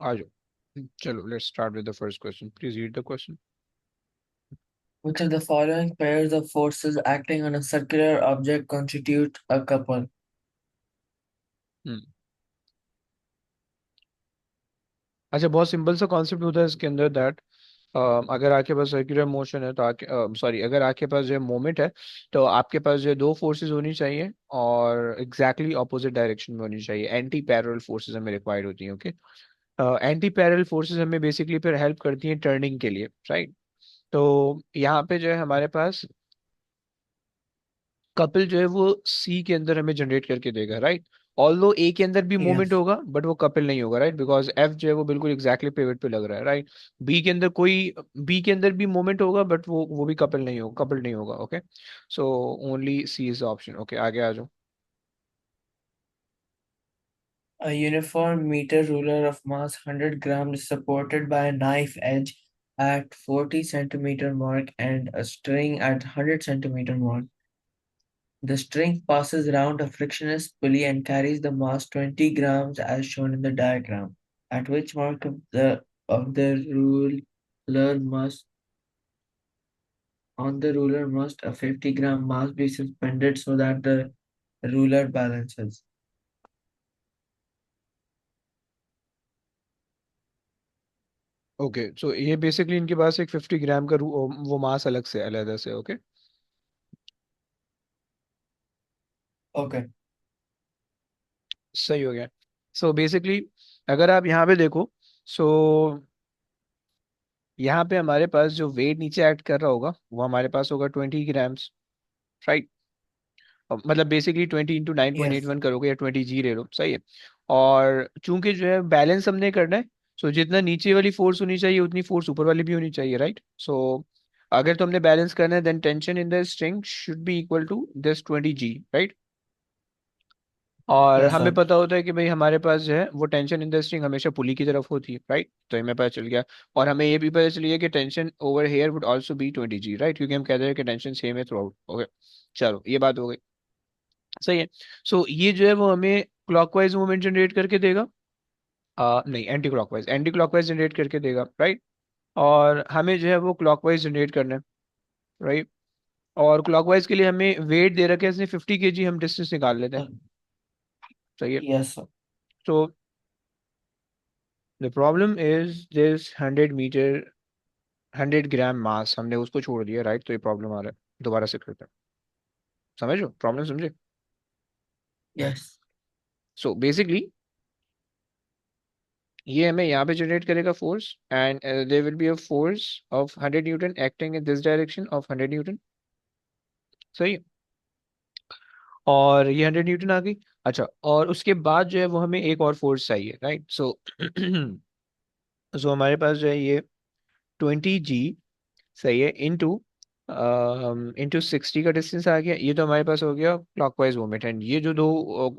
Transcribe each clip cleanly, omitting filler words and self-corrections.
आ जाओ, चलो let's start with the first question, please read the question. Which of the following pairs of forces acting on a circular object constitute a couple? हम्म। अच्छा, बहुत simple सा concept होता है इसके अंदर दैट अगर आपके पास सर्कुलर मोशन है तो आपके सॉरी अगर आपके पास जो है मोमेंट है, तो आपके पास जो है दो फोर्सेस होनी चाहिए और एग्जैक्टली ऑपोजिट डायरेक्शन में होनी चाहिए। एंटी पैरेलल फोर्सेस हमें रिक्वायर्ड होती हैं। ओके, एंटी पैरेलल फोर्सेस हमें बेसिकली फिर हेल्प करती हैं टर्निंग के लिए, राइट। तो यहाँ पे जो है हमारे पास कपल जो है वो सी के अंदर हमें जनरेट करके देगा, राइट। ऑल्दो ए के अंदर भी मूवमेंट Yes. होगा बट वो कपल नहीं होगा, राइट, बिकॉज एफ जो है वो बिल्कुल एग्जैक्टली पिवट पे लग रहा है, राइट। बी के अंदर कोई बी के अंदर भी मूवमेंट होगा बट वो भी कपल नहीं होगा। Okay, so only C is the option. Okay, आगे आ जाओ। A uniform meter ruler of mass 100 grams is supported by a knife edge at 40 centimeter mark and a string at 100 centimeter mark. The string passes around a frictionless pulley and carries the mass 20 grams as shown in the diagram. At which mark of the ruler must on the ruler must a 50-gram mass be suspended so that the ruler balances. Okay, so ये basically इनके पास एक 50 ग्राम का वो मास अलग से अलग से। Okay, Okay. सही हो गया। सो बेसिकली अगर आप यहाँ पे देखो, सो यहाँ पे हमारे पास जो वेट नीचे एक्ट कर रहा होगा वो हमारे पास होगा 20 ग्राम्स, राइट। मतलब बेसिकली 20 × 9.81 Yes. करोगे या 20 जी ले लो, सही है। और चूंकि जो है बैलेंस हमने करना है, सो जितना नीचे वाली फोर्स होनी चाहिए उतनी फोर्स ऊपर वाली भी होनी चाहिए, राइट। सो अगर तुमने बैलेंस करना है then tension in the string should be equal to this 20 g, right. और Yes, हमें sir. पता होता है कि भाई हमारे पास जो है वो टेंशन इन द स्ट्रिंग हमेशा पुली की तरफ होती है, राइट। तो हमें पता चल गया। और हमें ये भी पता चल गया कि tension over here would also be 20 g, right, क्योंकि हम कहते हैं कि टेंशन सेम है थ्रू आउट। ओके, चलो ये बात हो गई, सही है। सो ये जो है वो हमें क्लॉकवाइज मूवमेंट जनरेट करके देगा। नहीं, एंटी क्लॉकवाइज जनरेट करके देगा, राइट। और हमें जो है वो क्लॉकवाइज जनरेट करना है, राइट। और क्लॉकवाइज के लिए हमें वेट दे रखा है इसने 50 kg, हम डिस्टेंस निकाल लेते हैं, सही है। Yes, sir. तो the problem is this 100 meter 100 gram mass हमने उसको छोड़ दिया, राइट। तो ये प्रॉब्लम आ रहा है, दोबारा से करते हैं, समझो प्रॉब्लम समझे। Yes. सो बेसिकली ये हमें यहाँ पे जनरेट करेगा force and there will be a force of 100 newton acting in this direction of 100 newton, सही है। और ये 100 न्यूटन आ गई। अच्छा, और उसके बाद जो है वो हमें एक और फोर्स चाहिए, राइट। सो सो हमारे पास जो है ये 20 जी, सही है, इंटू 60 का डिस्टेंस आ गया। ये तो हमारे पास हो गया क्लॉकवाइज मोमेंट, एंड ये जो दो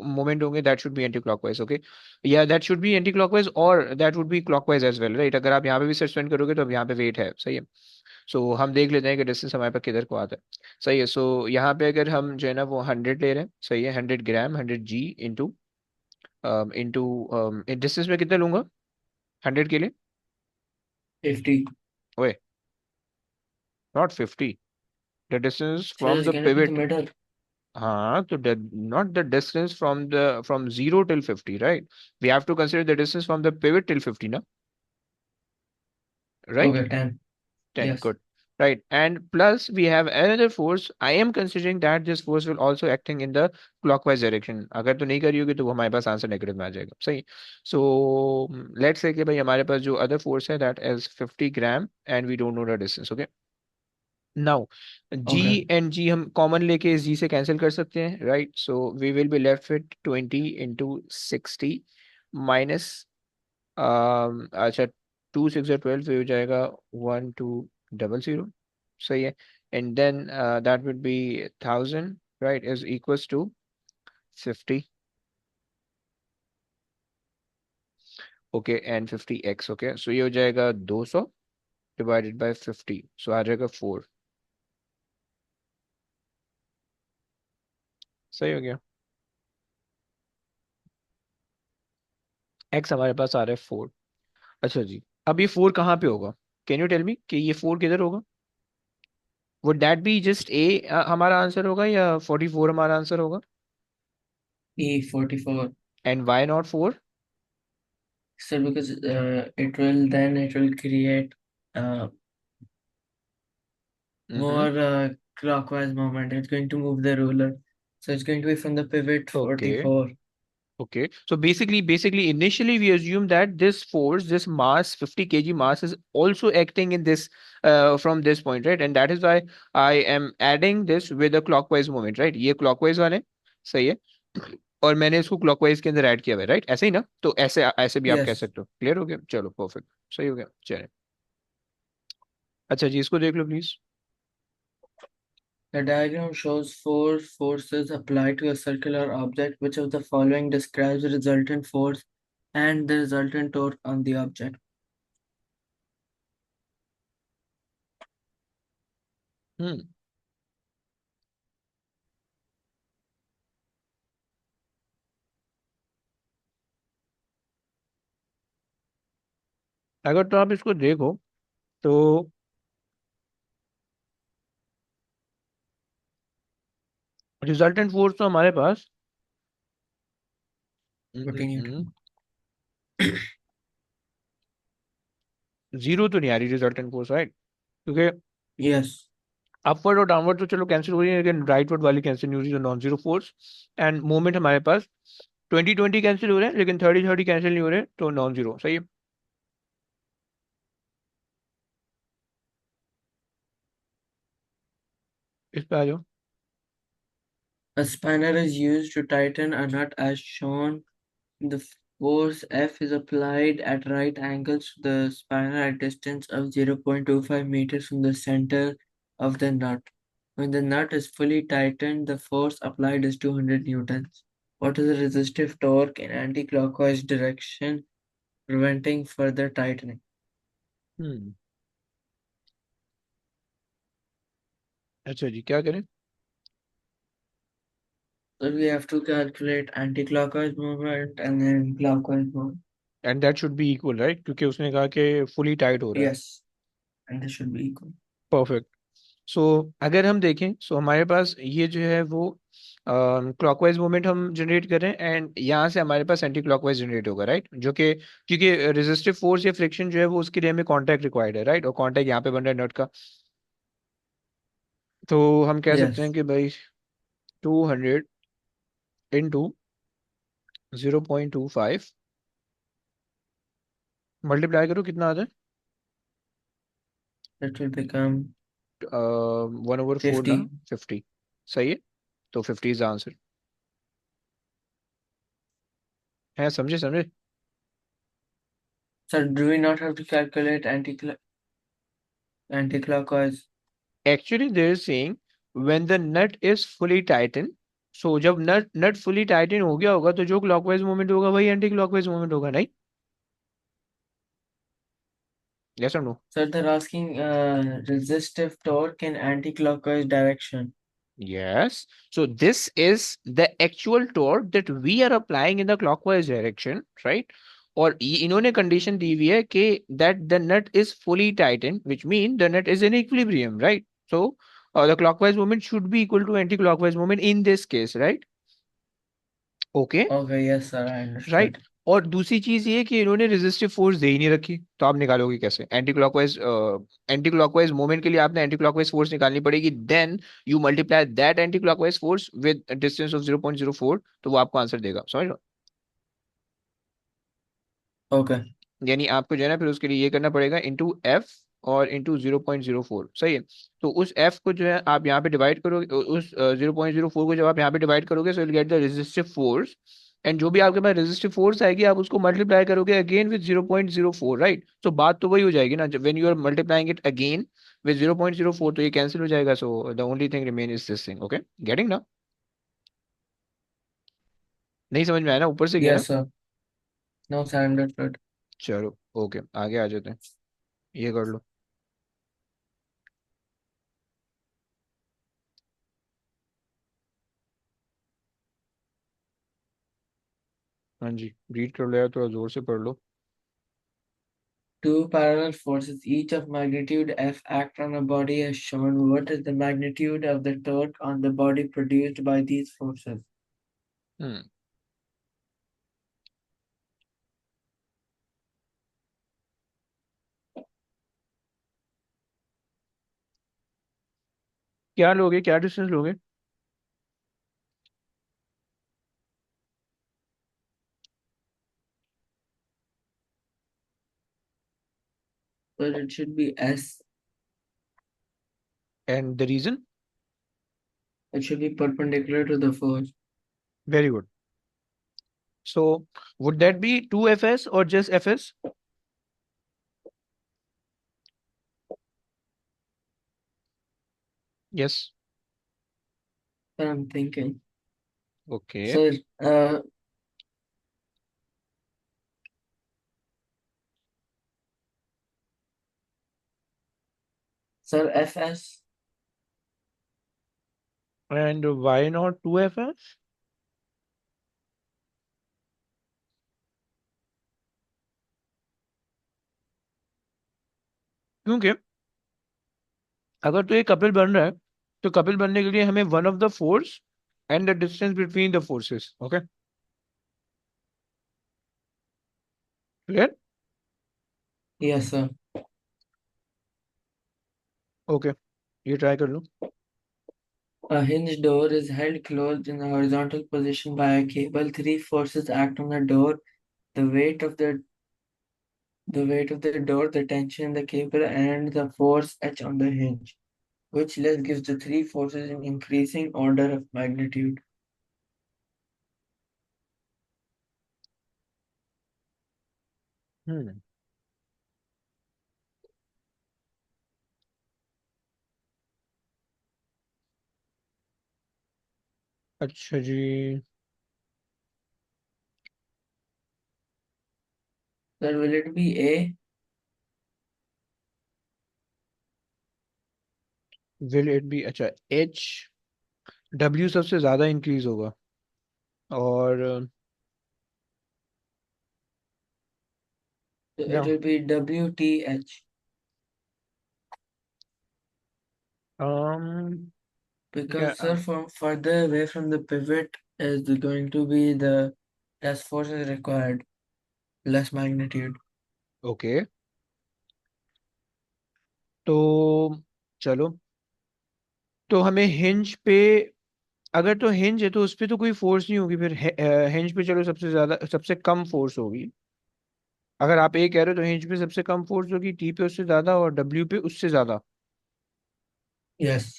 मोमेंट होंगे that should be anti clockwise. Okay, या that should be anti clockwise और that would be clockwise as well, right. अगर आप यहाँ पे भी सस्पेंड करोगे तो अब यहाँ पे वेट है, सही है। सो हम देख लेते हैं कि डिस्टेंस हमारे पास किधर को आता है, सही है। सो यहाँ पे अगर हम जो है ना वो 100 ले रहे हैं, सही है, 100 gram 100 g into into distance में कितना लूंगा 100 के लिए? 50. ओए, not 50, the distance Say from this the again in the pivot. middle. हाँ, तो not the distance from 0 till 50, right. We have to consider the distance from the pivot till 50 ना, right. Okay, 10. 10, Yes. good, right. And plus we have another force. I am considering that this force will also acting in the clockwise direction। अगर तो नहीं करी होगी तो वो हमारे पास answer negative में आ जाएगा, सही। सो लेट्स से कि भाई हमारे पास जो अदर फोर्स है that is 50 gram and we don't know the distance. Okay, now G Okay. And G हम कॉमन लेके जी से कैंसिल कर सकते हैं, right. So we will be left with 20 × 60 minus अच्छा 2 6 12, तो ये हो जाएगा 1200, सही है। And then that would be 1000, right, is equals to 50। Okay, and 50 x। Okay, so ये हो जाएगा 200 डिवाइडेड बाय 50, सो आ जाएगा 4, सही हो गया। x हमारे पास आ रहा है 4। अच्छा जी, अब ये 4 कहाँ पे होगा? कैन यू टेल मी कि ये 4 किधर होगा? Would that be just a हमारा आंसर होगा, या 44 हमारा आंसर होगा? E44. And why not 4? So because it will create uh, more clockwise movement. It's going to move the ruler. So it's going to be from the pivot okay 44. okay, so basically initially we assume that this force, this mass, 50 kg mass is also acting in this from this point, right? And that is why I am adding this with a clockwise movement, right? ये clockwise वाले सही है, और मैंने इसको clockwise के अंदर add किया हुआ है, राइट? ऐसे ही ना? तो ऐसे ऐसे भी आप कह Yes. सकते हो। क्लियर हो गया? चलो परफेक्ट, सही हो गया, चले। अच्छा जी, इसको देख लो please. The diagram shows four forces applied to a circular object. Which of the following describes the resultant force and the resultant torque on the object? हम्म, अगर तो आप इसको देखो तो रिजल्टेंट फोर्स तो हमारे पास 40 Newton. जीरो तो नहीं आ रही रिजल्टेंट फोर्स, राइट? क्योंकि Yes. अपवर्ड और डाउनवर्ड तो चलो कैंसिल हो रही है, लेकिन राइटवर्ड वाली कैंसिल नहीं हो रही, जो non zero force. End moment हमारे पास 20-20 कैंसिल हो रहे हैं, लेकिन 30-30 कैंसिल नहीं हो रहे, तो नॉन जीरो सही है। इस पे आ जाओ। A spanner is used to tighten a nut as shown. The force F is applied at right angles to the spanner at distance of 0.25 meters from the center of the nut. When the nut is fully tightened, the force applied is 200 newtons. What is the resistive torque in anti-clockwise direction, preventing further tightening? हम्म, अच्छा जी, क्या करें? So we have to calculate anti-clockwise movement and then clockwise movement. And that should be equal, right? क्योंकि उसने कहा कि fully tight हो रहा है। Yes, and this should be equal. Perfect. So अगर हम देखें, सो हमारे पास ये जो है वो क्लॉकवाइज मोमेंट हम जनरेट कर रहे हैं, एंड यहाँ से हमारे पास एंटी क्लॉकवाइज जनरेट होगा, राइट? जो कि क्योंकि रेजिस्टिव फोर्स या फ्रिक्शन जो है वो उसके लिए हमें कांटेक्ट रिक्वायर्ड है, राइट? और कांटेक्ट यहाँ पे बन रहा है नट का। तो हम कह सकते हैं Yes, कि भाई 200 इंटू 0.25 मल्टीप्लाई करो, कितना आता है? that will become 1/4 ना? 50. 50 सही है। तो 50 इज आंसर है, समझे समझे? So do we not have to calculate anti-clockwise? Actually, they're saying when the nut is fully tightened, so जब नट फुली टाइटन हो गया होगा, तो जो क्लॉकवाइज मूवमेंट होगा वही एंटी क्लॉकवाइज मूवमेंट होगा, नहीं? यस और no? So they're asking resistive torque in anti-clockwise direction. Yes. So this is the actual torque that we are applying in the clockwise direction, right? और इन्होंने condition दी हुई है कि that the nut is fully tightened, which mean the nut is in equilibrium, right? So the clockwise movement should be equal to anti-clockwise movement in this case, right? Okay. Okay, yes, sir, I right. understood. और दूसरी चीज ये कि इन्होंने resistive force दे ही नहीं रखी, तो आप निकालोगे कैसे? एंटी क्लॉकवाइज मूवमेंट के लिए आपने एंटी क्लॉकवाइज फोर्स निकालनी पड़ेगी, then you multiply that anti clockwise force with distance of 0.04, तो वो आपको आंसर देगा, समझ लो? Okay. यानी आपको जो है ना फिर उसके लिए ये करना पड़ेगा इंटू एफ और इंटू 0.04, सही है। तो उस एफ को जो है आप यहाँ पे डिवाइड करोगे, उस 0.04 को जब आप यहाँ पे डिवाइड करोगे, so will get the resistive force. And जो भी आपके पास रेजिस्टिव फोर्स आएगी, आप उसको मल्टीप्लाई करोगे अगेन विद 0.04, राइट? तो बात तो वही हो जाएगी ना, जब when you are multiplying it again with 0.04, तो ये कैंसिल हो जाएगा, so the only thing remain is this thing. Okay, getting ना? नहीं समझ में आया ना? ऊपर से गया ना? Yes, sir. No, sir, I understood. चलो ओके, आगे आ जाते हैं, ये कर लो। हाँ जी, रीड कर लो यार, थोड़ा जोर से पढ़ लो। Two parallel forces, each of magnitude F, act on a body as shown. What is the magnitude of the torque on the body produced by these forces? हम्म क्या लोगे, क्या डिस्टेंस लोगे? Well, it should be S. And the reason? It should be perpendicular to the force. Very good. So would that be 2fs और just fs? Yes. But I'm thinking. Okay. Sir, sir, FS. And why not 2fs? क्योंकि अगर तो ये कपिल बन रहा है, तो कपिल बनने के लिए हमें one of the force and the distance between the forces. Okay, clear? Yes, sir. Okay, ये ट्राई कर लो. A hinge door is held closed in a horizontal position by a cable. Three forces act on the door: the weight of the door, the tension in the cable, and the force H on the hinge. Which list gives the three forces in increasing order of magnitude? हम्म अच्छा जी. Sir, will it be A? Will it be, अच्छा, H, W सबसे ज्यादा increase होगा. और It या will be WTH. um Because, yeah, sir, from further away from the pivot is going to be the less force is required, less magnitude. Okay. तो चलो, तो हमें हिंज पे, अगर तो हिंज है तो उस पे तो कोई फोर्स नहीं होगी, फिर हिंज पे चलो सबसे ज्यादा, सबसे कम फोर्स होगी. अगर आप ए कह रहे हो तो हिंज पे सबसे कम फोर्स होगी, टी पे उससे ज्यादा और डब्ल्यू पे उससे ज्यादा. Yes.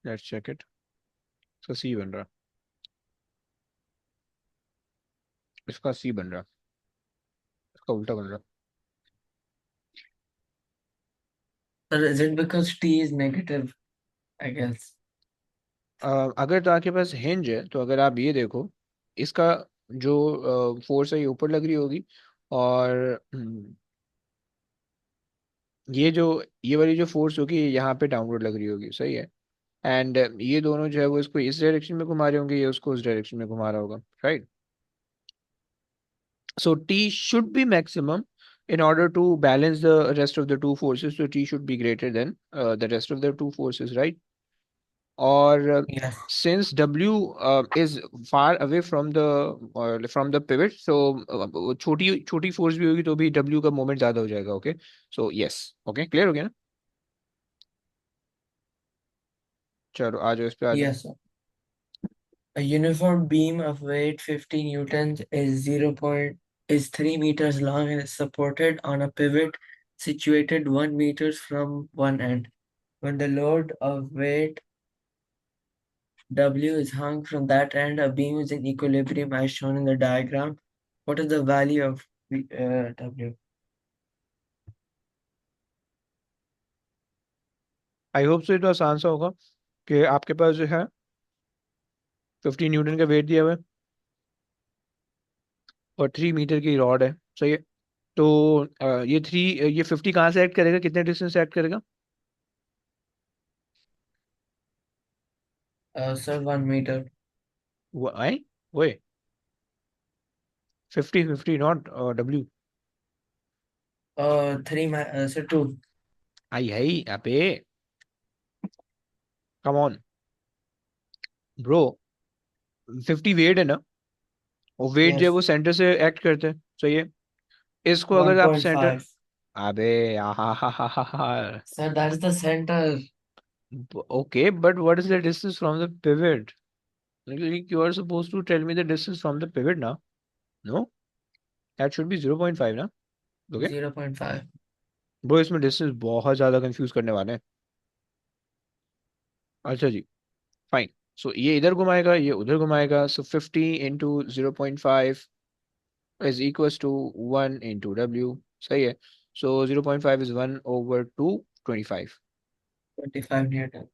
Let's check it. इसका सी बन रहा, इसका सी बन रहा, इसका उल्टा बन रहा. Sir, is it because T is negative? I guess. अगर तो आपके पास हिंज है तो अगर आप ये देखो, इसका जो फोर्स है ये ऊपर लग रही होगी, और ये जो, ये वाली जो फोर्स होगी ये यहाँ पे डाउनवर्ड लग रही होगी, सही है. एंड ये दोनों जो है वो इसको इस डायरेक्शन में घुमा रहे होंगे, ये उसको उस डायरेक्शन में घुमा रहा होगा, right. So T should be maximum in order to balance the rest of the two forces. So T should be greater than the rest of the two forces, right? Or Yes. since W is far away from the pivot, so छोटी छोटी force भी होगी तो भी W का moment ज्यादा हो जाएगा. Okay, so yes, okay, clear हो गया ना? चलो आ जाओ, इस पे आ जाओ. Yes, sir. A uniform beam of weight 50 newtons is 3 meters long and is supported on a pivot situated 1 meters from one end. When the load of weight W is hung from that end, a beam is in equilibrium as shown in the diagram. What is the value of W? I hope so ये तो आसान सा होगा कि आपके पास जो है 50 Newton का वेट दिया हुआ है और 3 मीटर की रॉड है, सही है. तो ये 50 कहाँ से ऐड करेगा, कितने डिस्टेंस से ऐड करेगा? Sir, 1 meter. वो आई, ओए, 50 50 नॉट डब्ल्यू. So two. आई है अबे, कम ऑन ब्रो। 50 वेट है ना, और वेट जो है Yes. वो सेंटर से एक्ट करते हैं, सही है। इसको अगर आप सेंटर, 1.5. अबे हा, Sir, that is the center. Okay but what is the distance from the pivot? You are suppose to tell me the distance from the pivot ना। नो, दैट शुड बी 0.5 ना। ओके 0.5. ब्रो, इसमें distance बहुत ज्यादा confuse करने वाले हैं। अच्छा जी, fine. सो ये इधर घुमाएगा, ये उधर घुमाएगा, सो 50 into 0.5 is equals to 1 into W, सही है। सो 0.5 is 1/225। 25 Newton.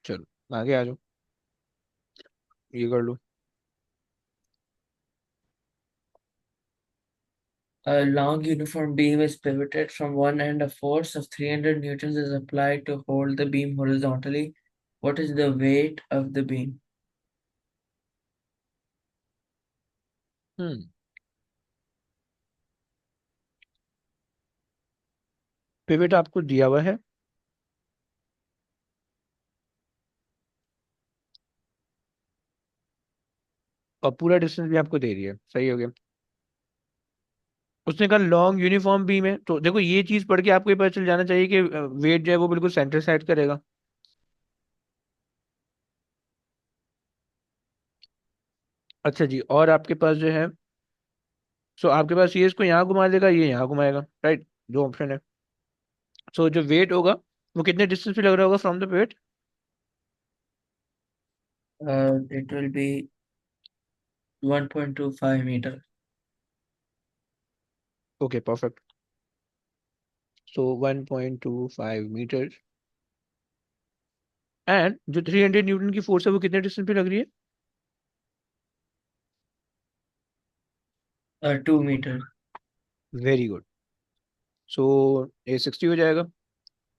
चलो आगे आ जाओ, ये कर लो। A long uniform beam is pivoted from one end. A force of 300 newtons is applied to hold the beam horizontally. What is the weight of the beam? Hmm, pivot आपको दिया हुआ है, और पूरा डिस्टेंस भी आपको दे दिया है, सही हो गया। उसने कहा लॉन्ग यूनिफॉर्म बीम है, तो देखो ये चीज पढ़ के आपको ये पता चल जाना चाहिए कि वेट जो है वो बिल्कुल सेंटर साइड करेगा। अच्छा जी, और आपके पास जो है, सो आपके पास ये इसको यहाँ घुमा देगा, ये यहाँ घुमाएगा, राइट, जो ऑप्शन है। सो जो वेट होगा वो कितने डिस्टेंस पे लग रहा होगा from the weight? It will be 1.25 meter. Okay perfect. So 1.25 meter, and जो 300 न्यूटन की फोर्स है वो कितने डिस्टेंस पे लग रही है? 2 meter. Very good. सो ये 60 हो जाएगा,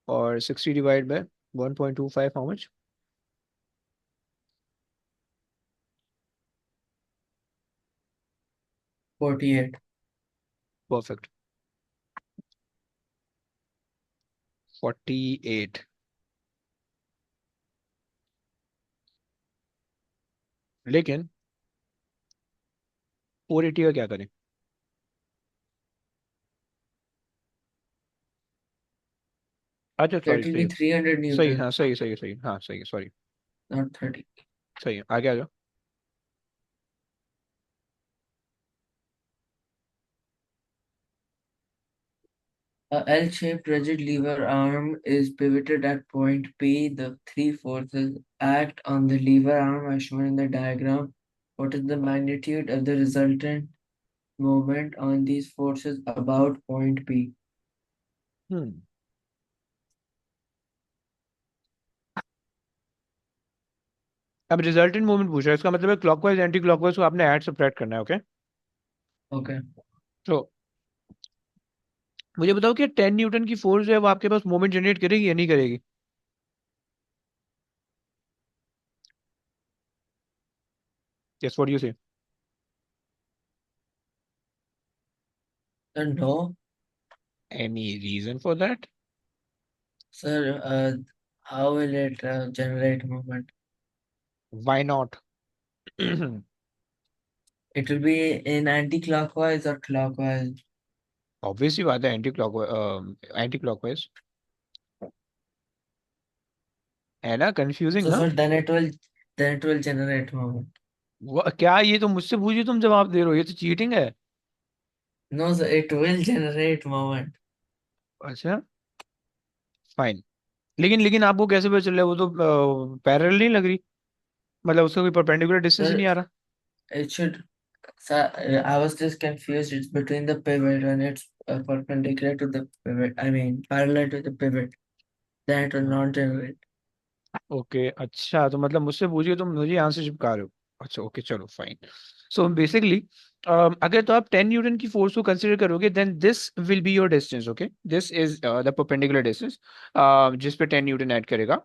और 60 divide by 1.25, how much? 48. Perfect, 48। लेकिन 480 का क्या करें? अच्छा सॉरी, That will सही be है, 300 सही, newton, हाँ सही सही सही, हाँ सही है, सॉरी। not 30. सही है, आगे आ जाओ। A L-shaped rigid lever arm is pivoted at point P. The three forces act on the lever arm as shown in the diagram. What is the magnitude of the resultant moment on these forces about point P? हम्म, अब resultant movement पूछ रहा है, इसका मतलब है clockwise anti clockwise को आपने add subtract करना है, ओके। Okay. तो मुझे बताओ कि 10 न्यूटन की फोर्स जो है वो आपके पास मोमेंट जनरेट करेगी या नहीं करेगी? Yes, what do you say? No, any reason for that? sir. How will it generate moment? Why not? It will be in anti-clockwise or clockwise. Obviously बात है, एंटी क्लॉकवाइज है ना, कंफ्यूजिंग So, ना। sir, then it will generate moment. क्या ये तो मुझसे पूछिए, तुम जवाब दे रहे हो, ये तो चीटिंग है। No, sir, it will generate moment. अच्छा, फाइन। लेकिन लेकिन आपको कैसे पता चल रहा है, वो तो पैरेलल नहीं लग रही, मतलब उसका कोई परपेंडिकुलर डिस्टेंस ही Sir, नहीं आ रहा। it should. Sir, I was just confused. It's between the pivot and it's perpendicular to the pivot. I mean, parallel to the pivot. Then it will not generate. Okay अच्छा, तो मतलब मुझसे पूछिए तो मुझे answer चिपका रहे हो। अच्छा ओके, चलो फाइन। सो बेसिकली अगर तो आप 10 न्यूटन की फोर्स को कंसिडर करोगे, then this will be your distance, okay. This is the perpendicular distance जिस पे 10 न्यूटन ऐड करेगा,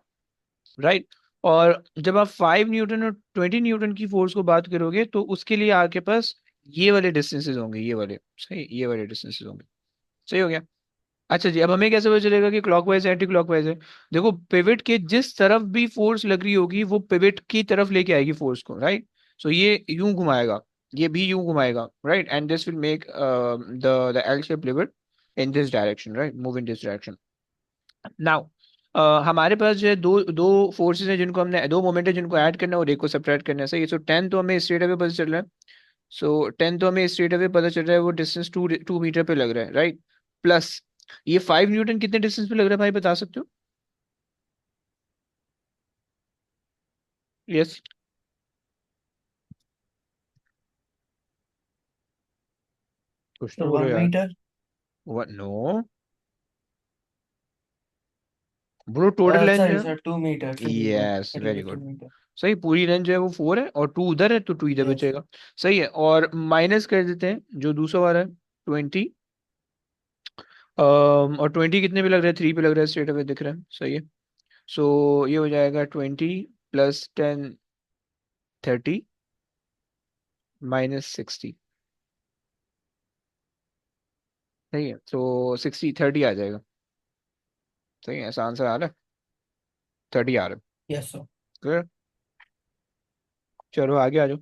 राइट। और जब आप 5 न्यूटन और 20 न्यूटन की फोर्स को बात करोगे तो उसके लिए आपके पास ये वाले डिस्टेंसेस होंगे, ये वाले, सही, ये वाले डिस्टेंसेस होंगे। सही हो गया। अच्छा जी, अब हमें कैसे पता चलेगा कि क्लॉकवाइज है एंटी क्लॉकवाइज है? देखो, पिवट के जिस तरफ भी फोर्स लग रही होगी वो पिवट की तरफ लेके आएगी फोर्स को, राइट? सो ये यूं घुमाएगा, ये भी यूं घुमाएगा, right? And this will make the L shape pivot in this direction, right? Move in this direction. Now हमारे पास जो है दो दो फोर्सेस हैं जिनको हमने, दो मोमेंट है जिनको ऐड करना है और एक को सब्ट्रैक्ट करना है, सही है? सो 10 तो हमें स्ट्रेट अवे पता चल रहा है। सो 10 तो हमें स्ट्रेट अवे पता चल रहा है, वो डिस्टेंस 2 मीटर पे लग रहा है, राइट? प्लस ये 5 न्यूटन कितने डिस्टेंस पे लग रहा है भाई, बता सकते हो? यस। कुछ तो तो बोलो वन यार। Metre what? No bro, total length sorry है। सर, 2 मीटर, चलिए यस, वेरी चलिए टू गुड। मीटर सही, पूरी रेंज जो है वो 4 है और 2 उधर है तो 2 इधर यस। बचेगा। सही है, और माइनस कर देते हैं जो दूसरा वाला है, 20। और 20 कितने पे लग रहा है? 3 पे लग रहा है, स्ट्रेट अवे दिख रहा है, सही है। सो ये हो जाएगा 20 + 10, 30 -60। सही है, तो 60 30 आ जाएगा। सही है, ऐसा आंसर आ रहा है, 30 आ रहा है। Yes sir. Clear? चलो आगे आ जाओ।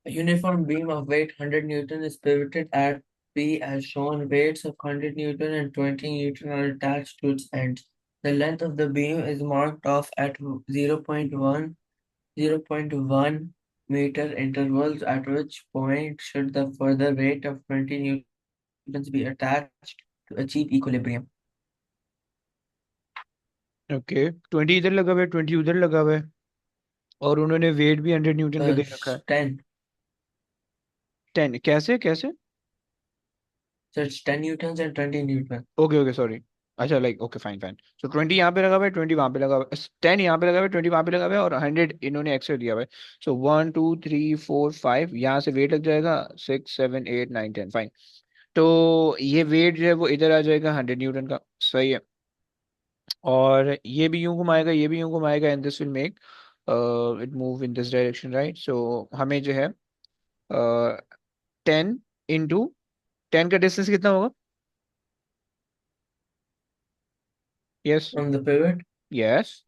A uniform beam of weight 100 Newton is pivoted at P as shown. Weights of 100 Newton and 20 Newton are attached to its ends. The length of the beam is marked off at 0.1 meter intervals, at which point should the further weight of 20 newtons be attached to achieve equilibrium. Okay, 20 इधर लगा हुआ है, 20 उधर लगा हुआ है, और उन्होंने वेट भी 100 न्यूटन का दे रखा है। It's 10. 10 कैसे कैसे? So it's 10 newtons and 20 newtons. Okay okay, sorry. अच्छा, लाइक, ओके, फाइन फाइन। सो 20 यहाँ पे लगा हुआ है, 20 वहाँ पे लगा हुआ है, 10 यहाँ पे लगा हुआ है, 20 वहाँ पे लगा हुआ है, और 100 इन्होंने एक्स्ट्रा दिया हुआ है। सो 1 2 3 4 5 यहाँ से वेट लग जाएगा, 6 7 8 9 10, फाइन। तो ये वेट जो है वो इधर आ जाएगा 100 न्यूटन का, सही है। और ये भी यूं घुमाएगा, ये भी यूं घुमाएगा, and this will make it move in this direction, right? So हमें जो है 10 × 10 का डिस्टेंस कितना होगा? Yes. From the pivot, yes.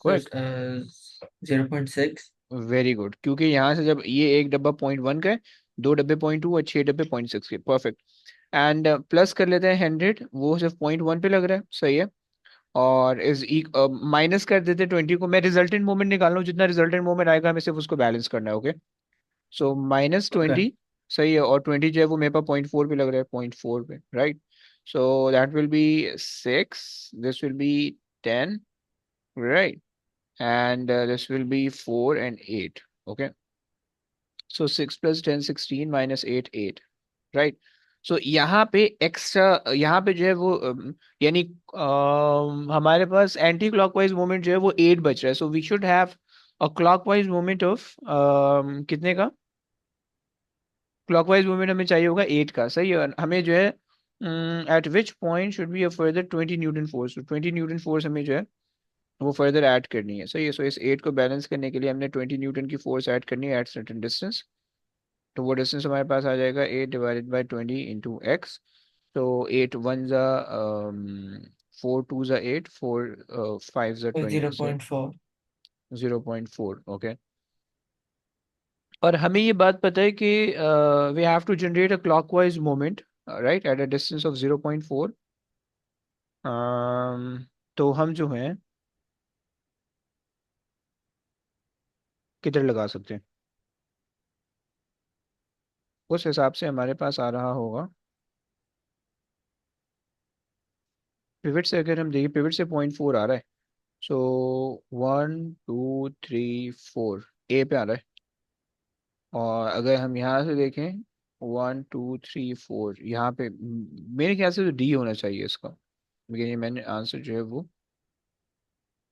so it is 0.6. Very good, क्योंकि यहाँ से जब ये एक डब्बा 0.1 का है, दो डब्बे 0.2 और 6 डब्बे 0.6 के, परफेक्ट। एंड प्लस कर लेते हैं 100, वो सिर्फ 0.1 पे लग रहा है, सही है। और इज माइनस कर देते हैं 20 को, मैं रिजल्टेंट मोमेंट निकाल रहा हूँ, जितना रिजल्टेंट मोमेंट आएगा हमें सिर्फ उसको बैलेंस करना है, ओके? सो Okay. -20, सही है, और 20 जो है वो मेरे पास 0.4 पे लग रहा है, 0.4 पे, right? So that will be 6, this will be 10, right? And this will be 4 and 8, okay? So 6 + 10 16 -8 8, right? So यहाँ पे एक्स्ट्रा, यहाँ पे जो है वो यानी हमारे पास एंटी क्लॉकवाइज मोमेंट जो है वो 8 बच रहा है, so we should have a clockwise moment of कितने का? क्लॉकवाइज मूवमेंट हमें चाहिए होगा 8 का, सही है। हमें जो है eight which point should be a further 20 Newton force, 20 Newton force हमें जो है वो फर्दर ऐड करनी है, सही है। सो इस 8 को बैलेंस करने के लिए हमने 20 न्यूटन की फोर्स ऐड करनी है एट सर्टेन डिस्टेंस। तो वो डिस्टेंस हमारे पास आ जाएगा 8 / 20 × x। तो 8 1 ज़ा 4 2 ज़ा 8, 4 5 ज़ा 20, सही। 0.4. 0.4, ओके। और हमें ये बात पता है कि we have to generate a clockwise moment, right, at a distance of 0.4। तो हम जो हैं किधर लगा सकते हैं? उस हिसाब से हमारे पास आ रहा होगा, पिवट से अगर हम देखिए, पिवट से 0.4 आ रहा है। सो 1 2 3 4 ए पे आ रहा है। और अगर हम यहाँ से देखें, 1 2 3 4 यहाँ पे मेरे ख्याल से तो डी होना चाहिए इसका, लेकिन ये मैंने आंसर जो है वो,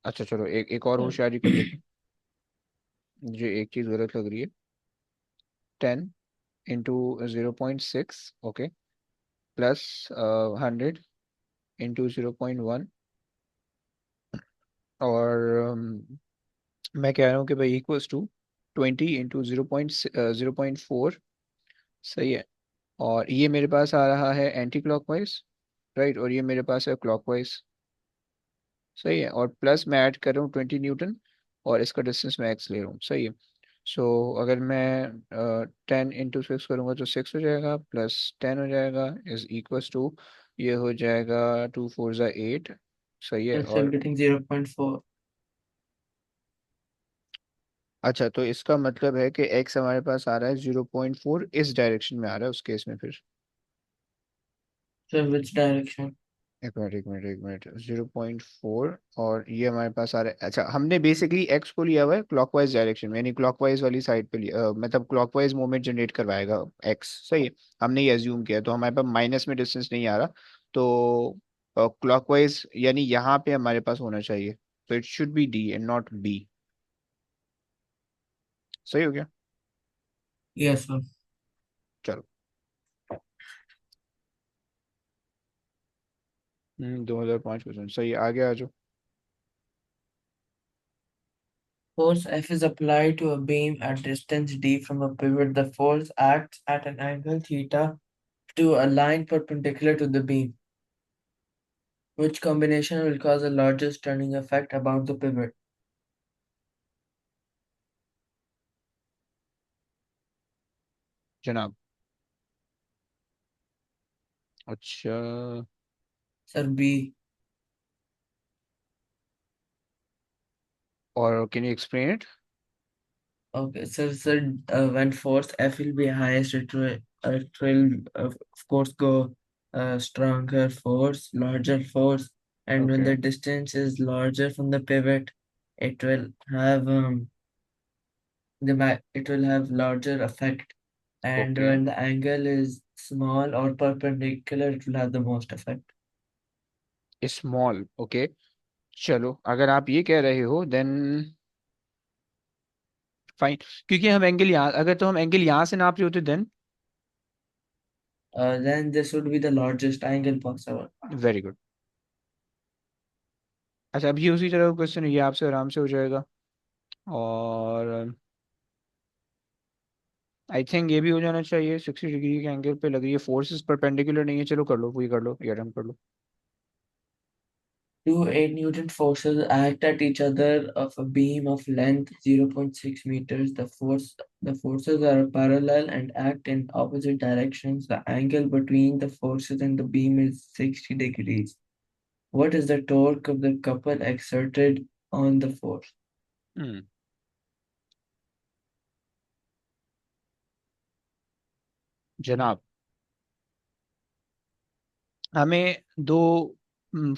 अच्छा चलो एक और होशियारी कर लेते हैं। मुझे एक चीज़ गलत लग रही है। 10 × 0.6, ओके, प्लस 100 × 0.1, और मैं कह रहा हूँ कि भाई इक्वल्स टू 20 इंटू 0.4, सही है। और ये मेरे पास आ रहा है एंटी क्लॉकवाइज, राइट, और ये मेरे पास है क्लॉकवाइज, सही है। और प्लस मैं ऐड कर रहा हूँ 20 न्यूटन, और इसका डिस्टेंस मैं एक्स ले रहा हूँ, सही है। सो अगर मैं 10 इंटू 6 करूँगा तो 6 हो जाएगा, प्लस 10 हो जाएगा, इज इक्वल्स टू, ये हो जाएगा 2 4 8, सही है। Yes, I'm और getting 0.4. अच्छा, तो इसका मतलब है कि एक्स हमारे पास आ रहा है 0.4, इस डायरेक्शन में आ रहा है उस केस में फिर। So in which direction? एक मिनट 0.4, और ये हमारे पास आ रहा है। अच्छा, हमने बेसिकली एक्स को लिया हुआ है क्लॉकवाइज डायरेक्शन में, यानी क्लॉकवाइज वाली साइड पे लिया, मतलब क्लॉकवाइज मूवमेंट जनरेट करवाएगा एक्स, सही है। हमने ये एज्यूम किया, तो हमारे पास माइनस में डिस्टेंस नहीं आ रहा, तो क्लॉकवाइज यानी यहाँ पे हमारे पास होना चाहिए, तो it should be D and not be, सही हो गया। Yes, sir. चलो। 2005%, सही है, आगे आ जाओ। Force F is applied to a beam at distance d from a pivot. The force acts at an angle theta to a line perpendicular to the beam. Which combination will cause the largest turning effect about the pivot? जनाब, अच्छा, Sir B. और can you explain it? Okay, sir, when force F will be highest, of course go stronger force, larger force, and when okay, the distance is larger from the pivot, it will have it will have larger effect, and okay, when the angle is small or perpendicular, it will have the most effect. Small, okay. चलो, अगर आप ये कह रहे हो then fine, क्योंकि हम angle यहाँ, अगर तो हम एंगल यहाँ से नाप रहे होते then. Then this would be the largest angle possible. Very good. अच्छा, अब ये उसी तरह का क्वेश्चन है, ये आपसे आराम से हो जाएगा। और आई थिंक ये भी हो जाना चाहिए, 60 डिग्री के एंगल पे लग रही है फोर्स, परपेंडिकुलर नहीं है, चलो कर लो, वही कर लो, ये कर लो। Two 8 Newton forces act at each other of a beam of length 0.6 meters. The forces are parallel and act in opposite directions. The angle between the forces and the beam is 60 degrees. What is the torque of the couple exerted on the force? हम्म, जनाब, हमें दो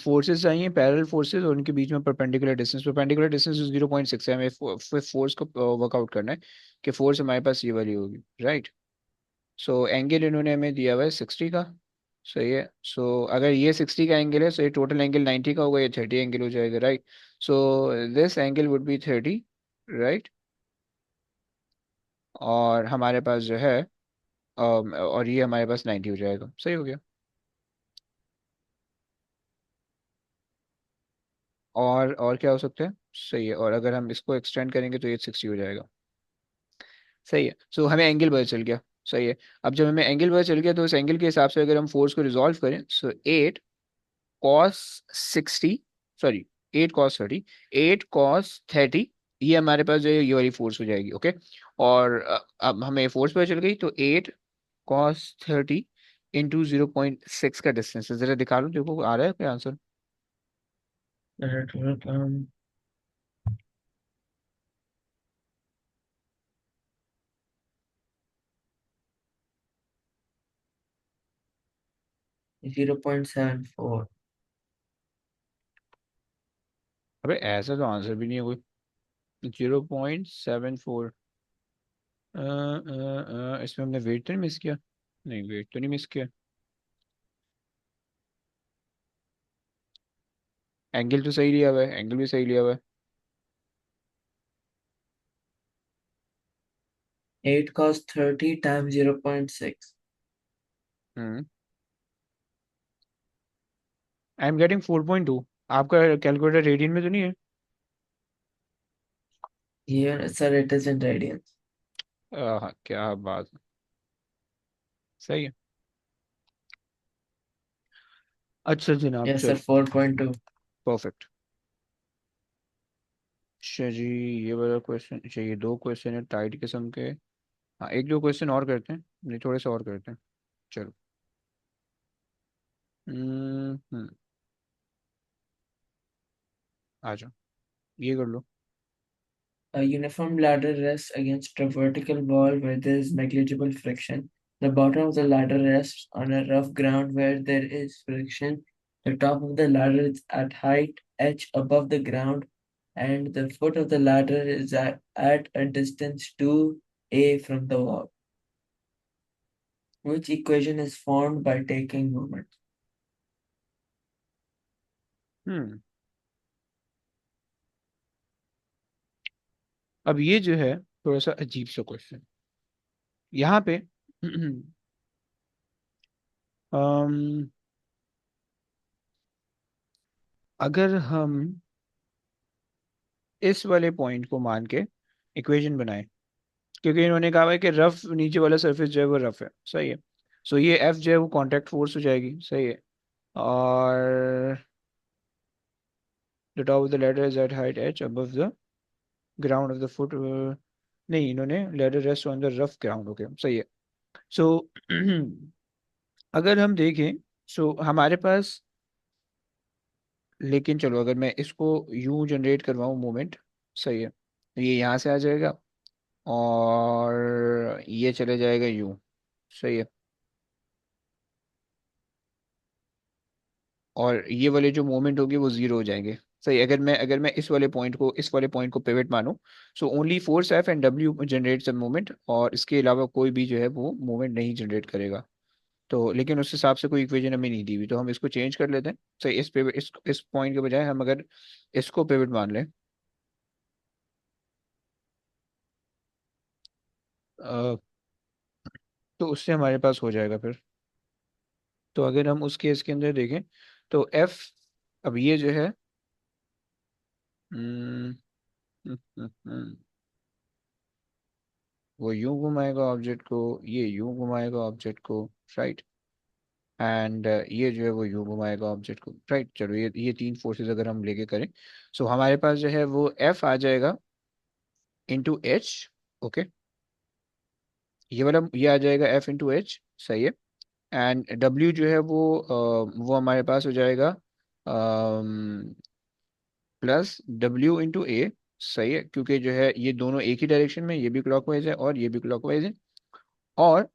forces चाहिए, parallel forces, और उनके बीच में perpendicular distance 0.6 है, हमें force को वर्कआउट करना है कि फोर्स हमारे पास ये वाली होगी, राइट। सो एंगल इन्होंने हमें दिया हुआ है 60 का, सही है। सो अगर ये 60 का एंगल है, सो ये टोटल एंगल 90 का होगा, ये 30 एंगल हो जाएगा, right. So this angle would be 30, right. और हमारे पास जो है और ये हमारे पास 90 हो जाएगा, सही हो गया। और क्या हो सकता है, सही है। और अगर हम इसको एक्सटेंड करेंगे तो ये 60 हो जाएगा, सही है। सो हमें एंगल पता चल गया, सही है। अब जब हमें एंगल पता चल गया, तो उस एंगल के हिसाब से अगर हम फोर्स को रिजॉल्व करें, सो 8 cos 60, सॉरी, 8 cos 30, 8 cos 30, ये हमारे पास जो है ये वाली फोर्स हो जाएगी, ओके। और अब हमें फोर्स पता चल गई, तो 8 cos 30 इंटू 0.6 का डिस्टेंस है, जरा दिखा लो, देखो आ रहा है क्या आंसर। Um, 0.74. अबे ऐसा तो आंसर भी नहीं है कोई। 0.74, इसमें हमने वेट तो नहीं मिस किया? नहीं, वेट तो नहीं मिस किया। एंगल तो सही लिया हुआ है, एंगल भी सही लिया हुआ है। 8 cos 30 times 0.6. Hmm, I am getting 4.2। आपका कैलकुलेटर रेडियन में तो नहीं है? Yeah, sir, it is in radians. क्या बात है। सही है। अच्छा जनाब, Yes, sir, चलो। 4.2. परफेक्ट। अच्छा जी, ये वाला क्वेश्चन, अच्छा ये दो क्वेश्चन है टाइट किस्म के। हाँ, एक दो क्वेश्चन और करते हैं, नहीं थोड़े से और करते हैं। चलो। हम्म। आ जाओ, ये कर लो। A uniform ladder rests against a vertical wall where there is negligible friction. The bottom of the ladder rests on a rough ground where there is friction. The top of the ladder is at height h above the ground, and the foot of the ladder is at a distance 2a from the wall. Which equation is formed by taking moment? हम्म। अब ये जो है थोड़ा सा अजीब सा question यहाँ पे। अम, अगर हम इस वाले पॉइंट को मान के इक्वेशन बनाएं, क्योंकि इन्होंने कहा है कि रफ नीचे वाला सरफेस जो है वो रफ है, सही है। सो ये एफ जो है वो कांटेक्ट फोर्स हो जाएगी, सही है। और the top of the ladder is at height H above the ground of the foot. नहीं, इन्होंने ladder rest on the rough ground, okay सही है। सो अगर हम देखें, सो हमारे पास, लेकिन चलो अगर मैं इसको यूं जनरेट करवाऊं मोमेंट, सही है, तो ये यहाँ से आ जाएगा और ये चले जाएगा यूं, सही है। और ये वाले जो मोमेंट होगी वो जीरो हो जाएंगे, सही। अगर मैं इस वाले पॉइंट को पिवट मानूं, so only force F and W generates the moment, और इसके अलावा कोई भी जो है वो मोमेंट नहीं जनरेट करेगा। तो लेकिन उस हिसाब से कोई इक्वेशन हमें नहीं दी हुई, तो हम इसको चेंज कर लेते हैं, सही। इस पॉइंट के बजाय हम अगर इसको पिवट मान लें, अ, तो उससे हमारे पास हो जाएगा फिर। तो अगर हम उस केस के अंदर देखें, तो एफ, अब ये जो है, हम्म, वो यूं घुमाएगा ऑब्जेक्ट को, ये यूं घुमाएगा ऑब्जेक्ट को, राइट। एंड ये जो है वो यूं घुमाएगा ऑब्जेक्ट को, राइट। चलो ये तीन फोर्सेस अगर हम लेके करें, सो हमारे पास जो है वो एफ आ जाएगा इंटू एच, ओके। ये आ जाएगा एफ इंटू एच, सही है। एंड डब्ल्यू जो है वो हमारे पास हो जाएगा प्लस डब्ल्यू इंटू ए, सही है, क्योंकि जो है ये दोनों एक ही डायरेक्शन में, ये भी क्लॉकवाइज है और ये भी क्लॉकवाइज है। और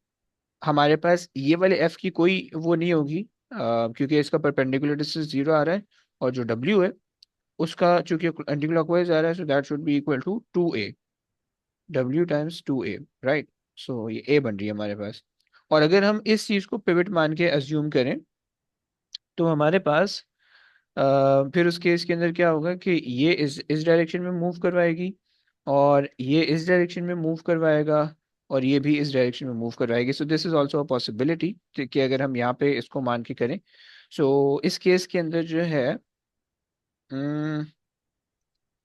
हमारे पास ये वाले एफ की कोई वो नहीं होगी, क्योंकि इसका परपेंडिकुलर डिस्टेंस जीरो आ रहा है। और जो डब्ल्यू है उसका चूंकि एंटी क्लॉकवाइज आ रहा है, so that should be equal to 2a, W times 2a, right. So ये ए बन रही है हमारे पास। और अगर हम इस चीज को पिवट मान के अज्यूम करें, तो हमारे पास फिर उस केस के अंदर क्या होगा कि ये इस डायरेक्शन में मूव करवाएगी, और ये इस डायरेक्शन में मूव करवाएगा, और ये भी इस डायरेक्शन में मूव करवाएगी। So this is also a possibility कि अगर हम यहाँ पे इसको मान के करें, सो इस केस के अंदर जो है, अम,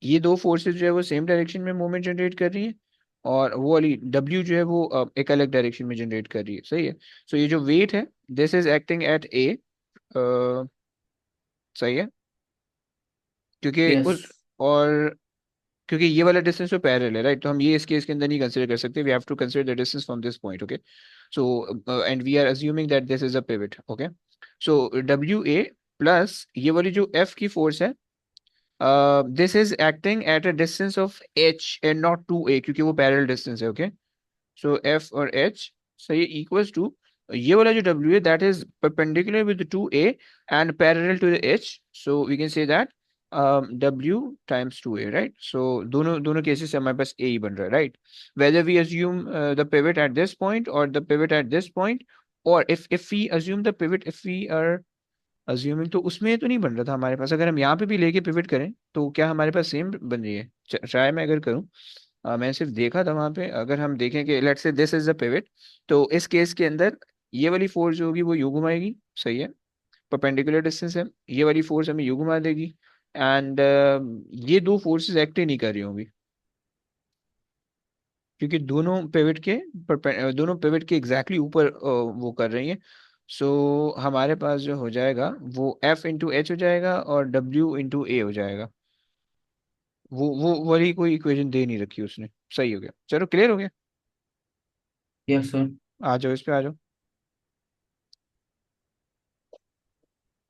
ये दो फोर्सेस जो है वो सेम डायरेक्शन में मूवमेंट जनरेट कर रही है, और वो वाली डब्ल्यू जो है वो एक अलग डायरेक्शन में जनरेट कर रही है, सही है। सो ये जो वेट है, दिस इज एक्टिंग एट ए, सही है, क्योंकि उस, Yes. और क्योंकि ये वाला डिस्टेंस तो पैरेलल है, राइट। तो हम ये इस केस के अंदर नहीं कंसिडर कर सकते, we have to consider the distance from this point, okay. So and we are assuming that this is a pivot, okay. So W A plus ये वाली जो एफ की फोर्स है, this is acting at a distance of H and not two A, क्योंकि वो parallel distance है, okay. So F और H, सही, इक्वल्स टू ये वाला जो डब्ल्यू है that is perpendicular with two A and parallel to the H, so we can say that W times two A, right. So दोनों दोनों cases से हमारे पास ए ही बन रहा है, right. Whether we assume the pivot at this point और the pivot at this point, और if we assume the pivot, if we are assuming, तो उसमें तो नहीं बन रहा था हमारे पास। अगर हम यहाँ पे भी लेके पिवट करें, तो क्या हमारे पास सेम बन रही है? ट्राई मैं अगर करूँ, मैंने सिर्फ देखा था वहां पे, अगर हम देखें कि let's say this is the pivot, तो इस केस के अंदर ये वाली फोर्स जो होगी वो यू घुमाएगी, सही है, परपेंडिकुलर डिस्टेंस है, ये वाली फोर्स हमें यू घुमा देगी। एंड ये दो फोर्सेस एक्ट ही नहीं कर रही होंगी, क्योंकि दोनों पिवट के एग्जैक्टली ऊपर वो कर रही है। सो हमारे पास जो हो जाएगा वो एफ इंटू एच हो जाएगा और डब्ल्यू इंटू ए हो जाएगा। वो वाली कोई इक्वेशन दे नहीं रखी उसने। सही हो गया, चलो क्लियर हो गया। Yes, sir. आ जाओ इस पे आ जाओ।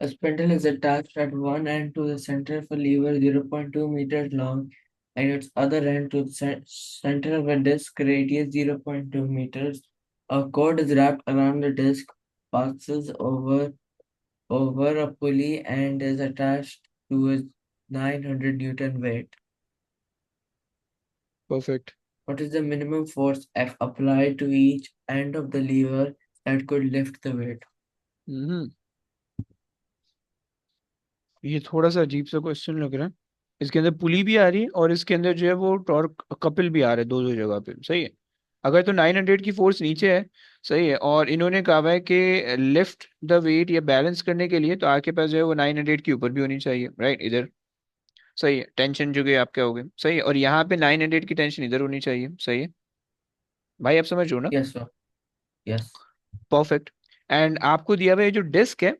A spindle is attached at one end to the center of a lever 0.2 meters long and its other end to the center of a disc radius 0.2 meters. A cord is wrapped around the disc, passes over a pulley and is attached to a 900 Newton weight. Perfect. What is the minimum force F applied to each end of the lever that could lift the weight? हम्म। ये थोड़ा सा अजीब सा question लग रहा है। इसके अंदर पुली भी आ रही है और इसके अंदर जो है वो टॉर्क कपिल भी आ रहा है, दो दो जगह पे। सही है। अगर तो 900 की फोर्स नीचे है, सही है, और इन्होंने कहा हुआ है कि लिफ्ट द वेट या बैलेंस करने के लिए तो आपके पास जो है वो 900 के ऊपर भी होनी चाहिए, राइट, इधर। सही है, टेंशन जो कि आपके हो गए, सही है, और यहाँ पे 900 की टेंशन इधर होनी चाहिए। सही है भाई, आप समझ रहे हो ना? Yes, sir. Yes. Perfect. And आपको दिया हुआ ये जो डिस्क है,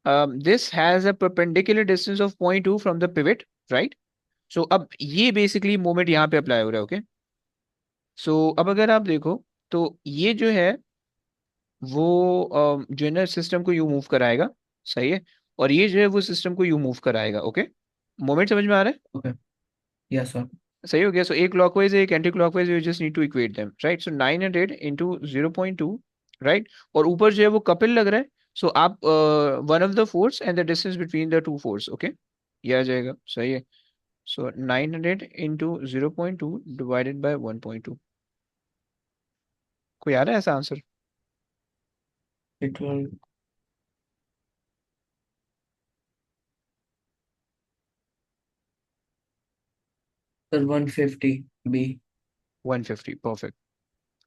this has a perpendicular distance of 0.2 from the pivot, right. So अब ये बेसिकली मोमेंट यहाँ पे अप्लाई हो रहा है, ओके। सो अब अगर आप देखो तो ये जो है वो जो है ना सिस्टम को यू मूव कराएगा। सही है। और ये जो है वो सिस्टम को यू मूव कराएगा, ओके। मोमेंट समझ में आ रहा है? Okay. Yes, sir. सही हो गया। सो एक क्लॉकवाइज है एक anti clockwise, you just need to equate them, right. So 900 into 0.2, right. और ऊपर जो है वो कपिल लग रहा है। सो आप one of the force and the distance between the two force, okay, ये आ जाएगा। सही है। सो 900 इंटू 0.2 डिवाइडेड बाई 1.2। कोई आ रहा है ऐसा answer? It will, sir, 150 B. 150, perfect.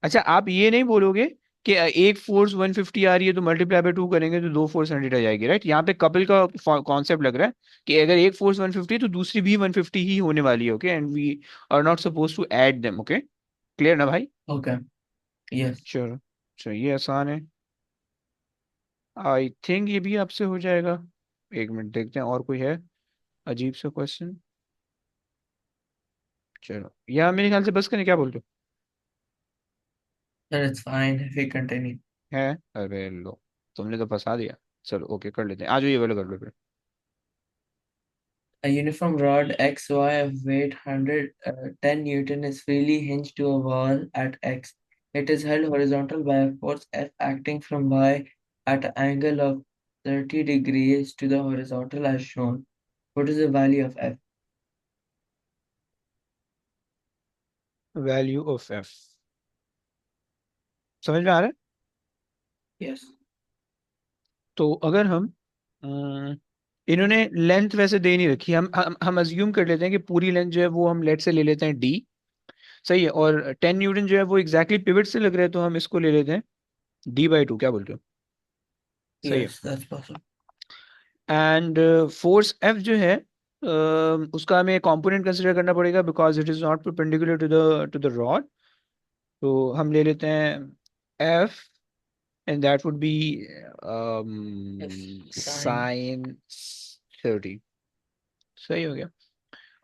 अच्छा, आप ये नहीं बोलोगे कि एक फोर्स 150 आ रही है तो मल्टीप्लाई बाय 2 करेंगे तो दो फोर्स 100 आ जाएगी, राइट। यहाँ पे कपिल का कॉन्सेप्ट लग रहा है कि अगर एक फोर्स 150 तो दूसरी भी 150 ही होने वाली है, okay, and we are not suppose to add them, okay. Clear ना भाई? Okay. Yes. चलो, चलो ये आसान है। आई थिंक ये भी आपसे हो जाएगा। एक मिनट देखते हैं और कोई है अजीब सा क्वेश्चन। चलो, यहाँ मेरे ख्याल से बस करें, क्या बोलते हो? Then it's fine if we continue. है? अरे लो, तुमने तो फंसा दिया। चलो ओके, कर लेते हैं, आ जाओ ये वाला कर लो फिर। A uniform rod XY of weight 110 Newton is freely hinged to a wall at X. It is held horizontal by a force F acting from Y at an angle of 30 degrees to the horizontal as shown. What is the value of F? Value of F समझ में आ रहा है? Yes. तो अगर हम अम, इन्होंने length वैसे दे नहीं रखी, हम अज्यूम कर लेते हैं कि पूरी लेंथ जो है वो हम लेट से ले लेते हैं डी। सही है। और 10 न्यूटन जो है वो एग्जैक्टली पिवट से लग रहा है तो हम इसको ले लेते हैं D/2। क्या बोलते हो? सही है। Yes, that's possible. And force F जो है उसका हमें कंपोनेंट कंसिडर करना पड़ेगा because it is not perpendicular to the rod. तो हम ले लेते हैं F, and that would be F sine. Sine 30। सही हो गया।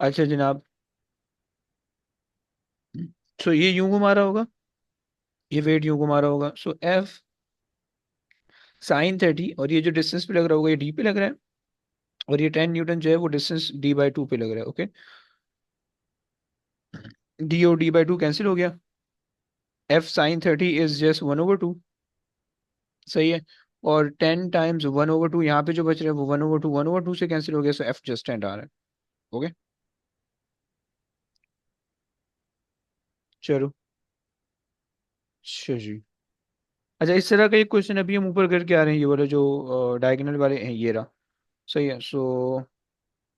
अच्छा जनाब, सो ये यूं घुमा रहा होगा, ये वेट यूं घुमा रहा होगा। सो एफ साइन 30, और ये जो डिस्टेंस पे लग रहा होगा ये डी पे लग रहा है, और ये 10 न्यूटन जो है वो डिस्टेंस D/2 पे लग रहा है, ओके। डी और D/2 कैंसिल हो गया। F sine 30 is just 1/2। सही है। और 10 टाइम्स 1/2 यहाँ पे जो बच रहा है वो 1/2 से कैंसिल हो गया, सो एफ जस्ट एंड आ रहा है, ओके। चलो, अच्छा जी। अच्छा, इस तरह का एक क्वेश्चन अभी हम ऊपर करके आ रहे हैं, ये वाले जो डायगोनल वाले हैं, ये रहा। सही है। सो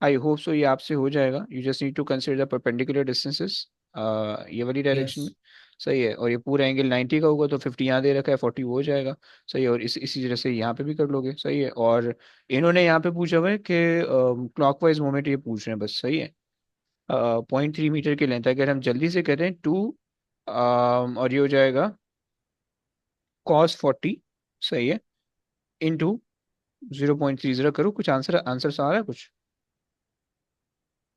आई होप सो ये आपसे हो जाएगा। You just need to consider the perpendicular distances ये वाली डायरेक्शन में। Yes. सही है। और ये पूरा एंगल 90 का होगा तो 50 यहाँ दे रखा है, 40 वो हो जाएगा। सही है। और इसी तरह से यहाँ पे भी कर लोगे। सही है। और इन्होंने यहाँ पे पूछा हुआ है कि क्लॉकवाइज मोमेंट ये पूछ रहे हैं बस। सही है। 0.3 मीटर की लेंथ, अगर हम जल्दी से करें 2 और ये हो जाएगा cos 40, सही है, इंटू 0.30 करो, कुछ आंसर आंसर आ रहा है कुछ?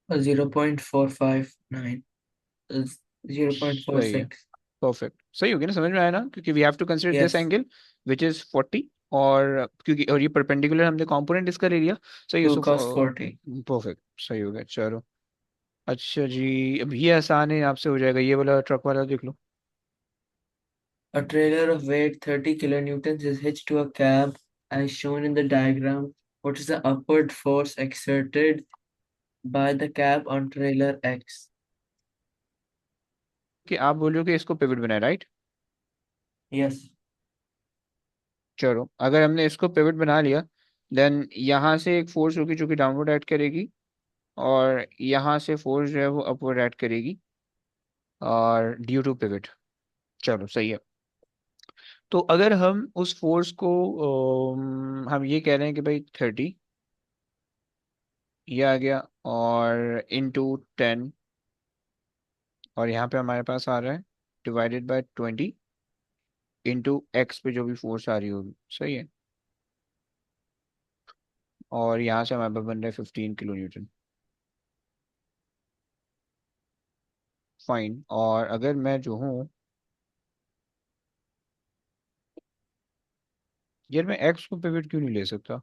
0.459, सही है, 0.46। परफेक्ट, सही हो गया ना, समझ में आया ना, क्योंकि we have to consider this yes, angle which is 40, और क्योंकि और ये परपेंडिकुलर हमने कंपोनेंट इसका ले लिया, सही है, टू सो cos 40। परफेक्ट, सही हो गया, चलो। अच्छा जी, अब ये आसान है, आपसे हो जाएगा, ये वाला ट्रक वाला देख लो। A trailer of weight 30 kilonewtons is hitched to a cab as shown in the diagram. What is the upward force exerted by the cab on trailer X? कि आप बोल रहे हो कि इसको पिवट बनाए, राइट? Yes. चलो, अगर हमने इसको पिवट बना लिया, देन यहाँ से एक फोर्स होगी जो कि डाउनवर्ड ऐड करेगी, और यहाँ से फोर्स जो है वो अपवर्ड ऐड करेगी, और ड्यू टू पिवट। चलो, सही है। तो अगर हम उस फोर्स को हम ये कह रहे हैं कि भाई 30, ये आ गया, और इंटू 10, और यहाँ पे हमारे पास आ रहा है डिवाइडेड बाय 20, इंटू एक्स पे जो भी फोर्स आ रही होगी, सही है, और यहाँ से हमारे पास बन रहा है 15 kN। फाइन, और अगर मैं जो हूँ, यार मैं एक्स को पिवट क्यों नहीं ले सकता?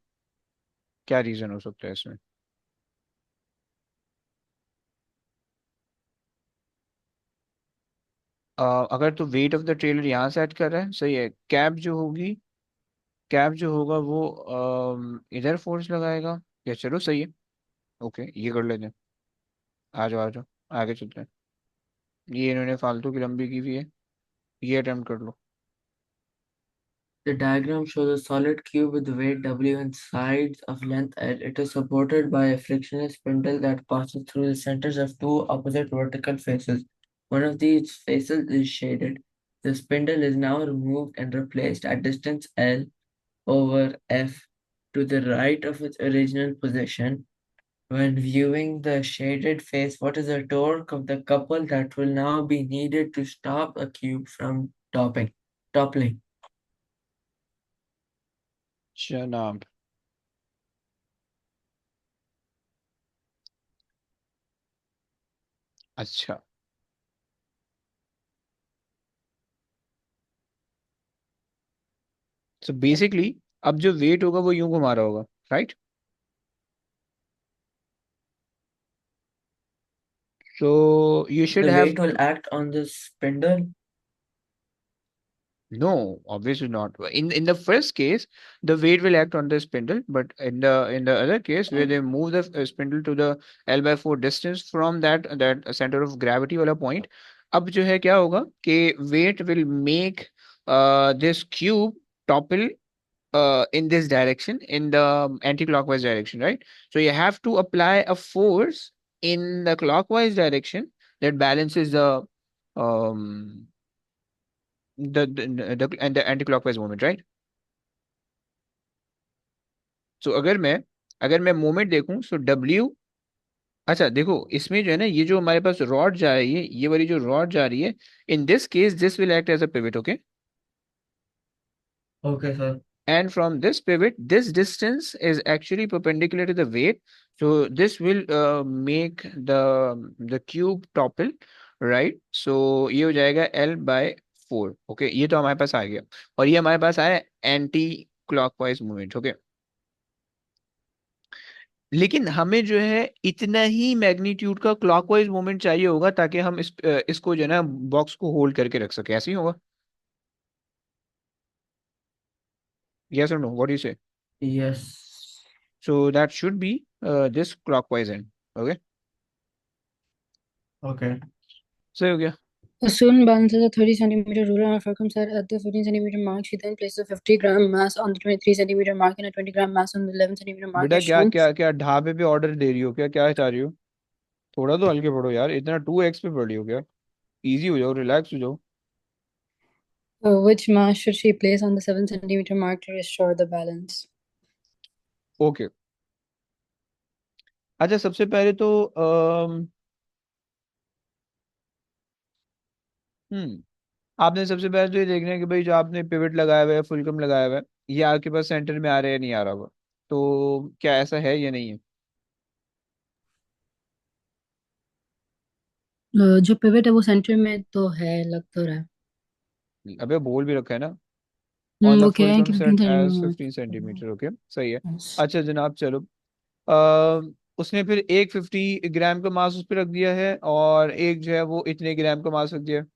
क्या रीज़न हो सकता है इसमें? अगर तो वेट ऑफ द ट्रेलर यहाँ से ऐड कर रहा है, सही है, कैब जो होगी, कैब जो होगा वो इधर फोर्स लगाएगा, या चलो सही है, ओके, ये कर लेते हैं। आ जाओ, आ जाओ, आगे चलते हैं। ये इन्होंने फालतू की लंबी की हुई है, ये अटेम्प्ट कर लो। The diagram shows a solid cube with weight W and sides of length L. It is supported by a frictionless spindle that passes through the centers of two opposite vertical faces. One of these faces is shaded. The spindle is now removed and replaced at distance L over F to the right of its original position. When viewing the shaded face, what is the torque of the couple that will now be needed to stop a cube from toppling? जनाब, अच्छा, so basically अब जो wait होगा वो यूं घुमा रहा होगा, right? So you should The have, weight will act on the spindle. no, obviously not. In the first case, the weight will act on the spindle, but in the other case, where they move the spindle to the L/4 distance from that center of gravity वाला point, अब जो है क्या होगा कि weight will make this cube topple in this direction, in the anti-clockwise direction, right? So you have to apply a force in the clockwise direction that balances um the anti-clockwise movement, right? सो अगर मैं moment देखूं, so W, अच्छा देखो, इसमें जो है ना, ये जो हमारे पास रॉड जा रही है, ये वाली जो रॉड जा रही है, in this case this will act as a pivot, okay, Okay, sir. and from this pivot this distance is actually perpendicular to the weight, so this will make the cube topple, right? so ये हो जाएगा L/4, okay, ये तो हमारे पास आ गया, और ये हमारे पास आया एंटी क्लॉकवाइज मूवमेंट, ओके। लेकिन हमें जो है इतना ही मैग्नीट्यूड का क्लॉकवाइज मोमेंट चाहिए होगा, ताकि हम इसको जो है ना बॉक्स को होल्ड करके रख सके, ऐसे ही होगा? यस और नो, व्हाट यू से? Yes. So that should B this clockwise and, okay, Okay. सही हो गया। A student balances a 30 centimeter ruler on a circumset at the 15 centimeter mark. She then places a 50-gram mass on the 23 centimeter mark and a 20-gram mass on the 11 centimeter mark बेटा as क्या shown. क्या क्या ढाबे पे order दे रही हो क्या? क्या चाह रही हो? थोड़ा तो हल्के पढ़ो यार, इतना 2x पे पढ़ रही हो क्या? इजी हो जाओ, रिलैक्स हो जाओ। Which mass should she place on the 7 centimeter mark to restore the balance? Okay, अच्छा, सबसे पहले तो आपने सबसे पहले तो ये देखना है कि भाई जो आपने पिवट लगाया हुआ है, फुलकम लगाया हुआ है, ये आपके पास सेंटर में आ रहा है या नहीं आ रहा हुआ, तो क्या ऐसा है या नहीं है? जो पिवट है वो सेंटर में तो है, लग तो रहा है। अबे बोल भी रखा है ना, ऑन द वो कह रहे हैं फुलकम कि set 15 as centimetre. 15 centimetre. Okay, सही है। Yes. अच्छा जनाब चलो, आ, उसने फिर एक 50 ग्राम का मास उस पर रख दिया है, और एक जो है वो इतने ग्राम का मास रख दिया है।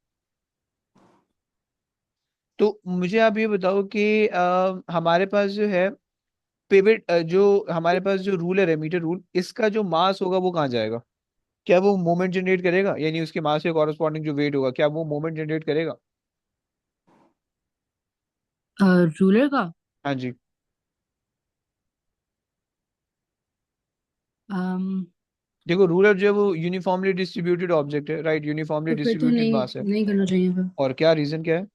तो मुझे आप ये बताओ कि हमारे पास जो है पिवट, जो हमारे पास जो रूलर है, मीटर रूल, इसका जो मास होगा वो कहाँ जाएगा? क्या वो मोमेंट जनरेट करेगा, यानी उसके मास के कॉरस्पॉन्डिंग जो वेट होगा, क्या वो मोमेंट जनरेट करेगा? रूलर का। हाँ जी। um, देखो रूलर जो है वो यूनिफॉर्मली डिस्ट्रीब्यूटेड ऑब्जेक्ट है, राइट, यूनिफॉर्मली तो फिर तो डिस्ट्रीब्यूटेड नहीं मास है। नहीं करना चाहिए फिर। और क्या रीजन क्या है?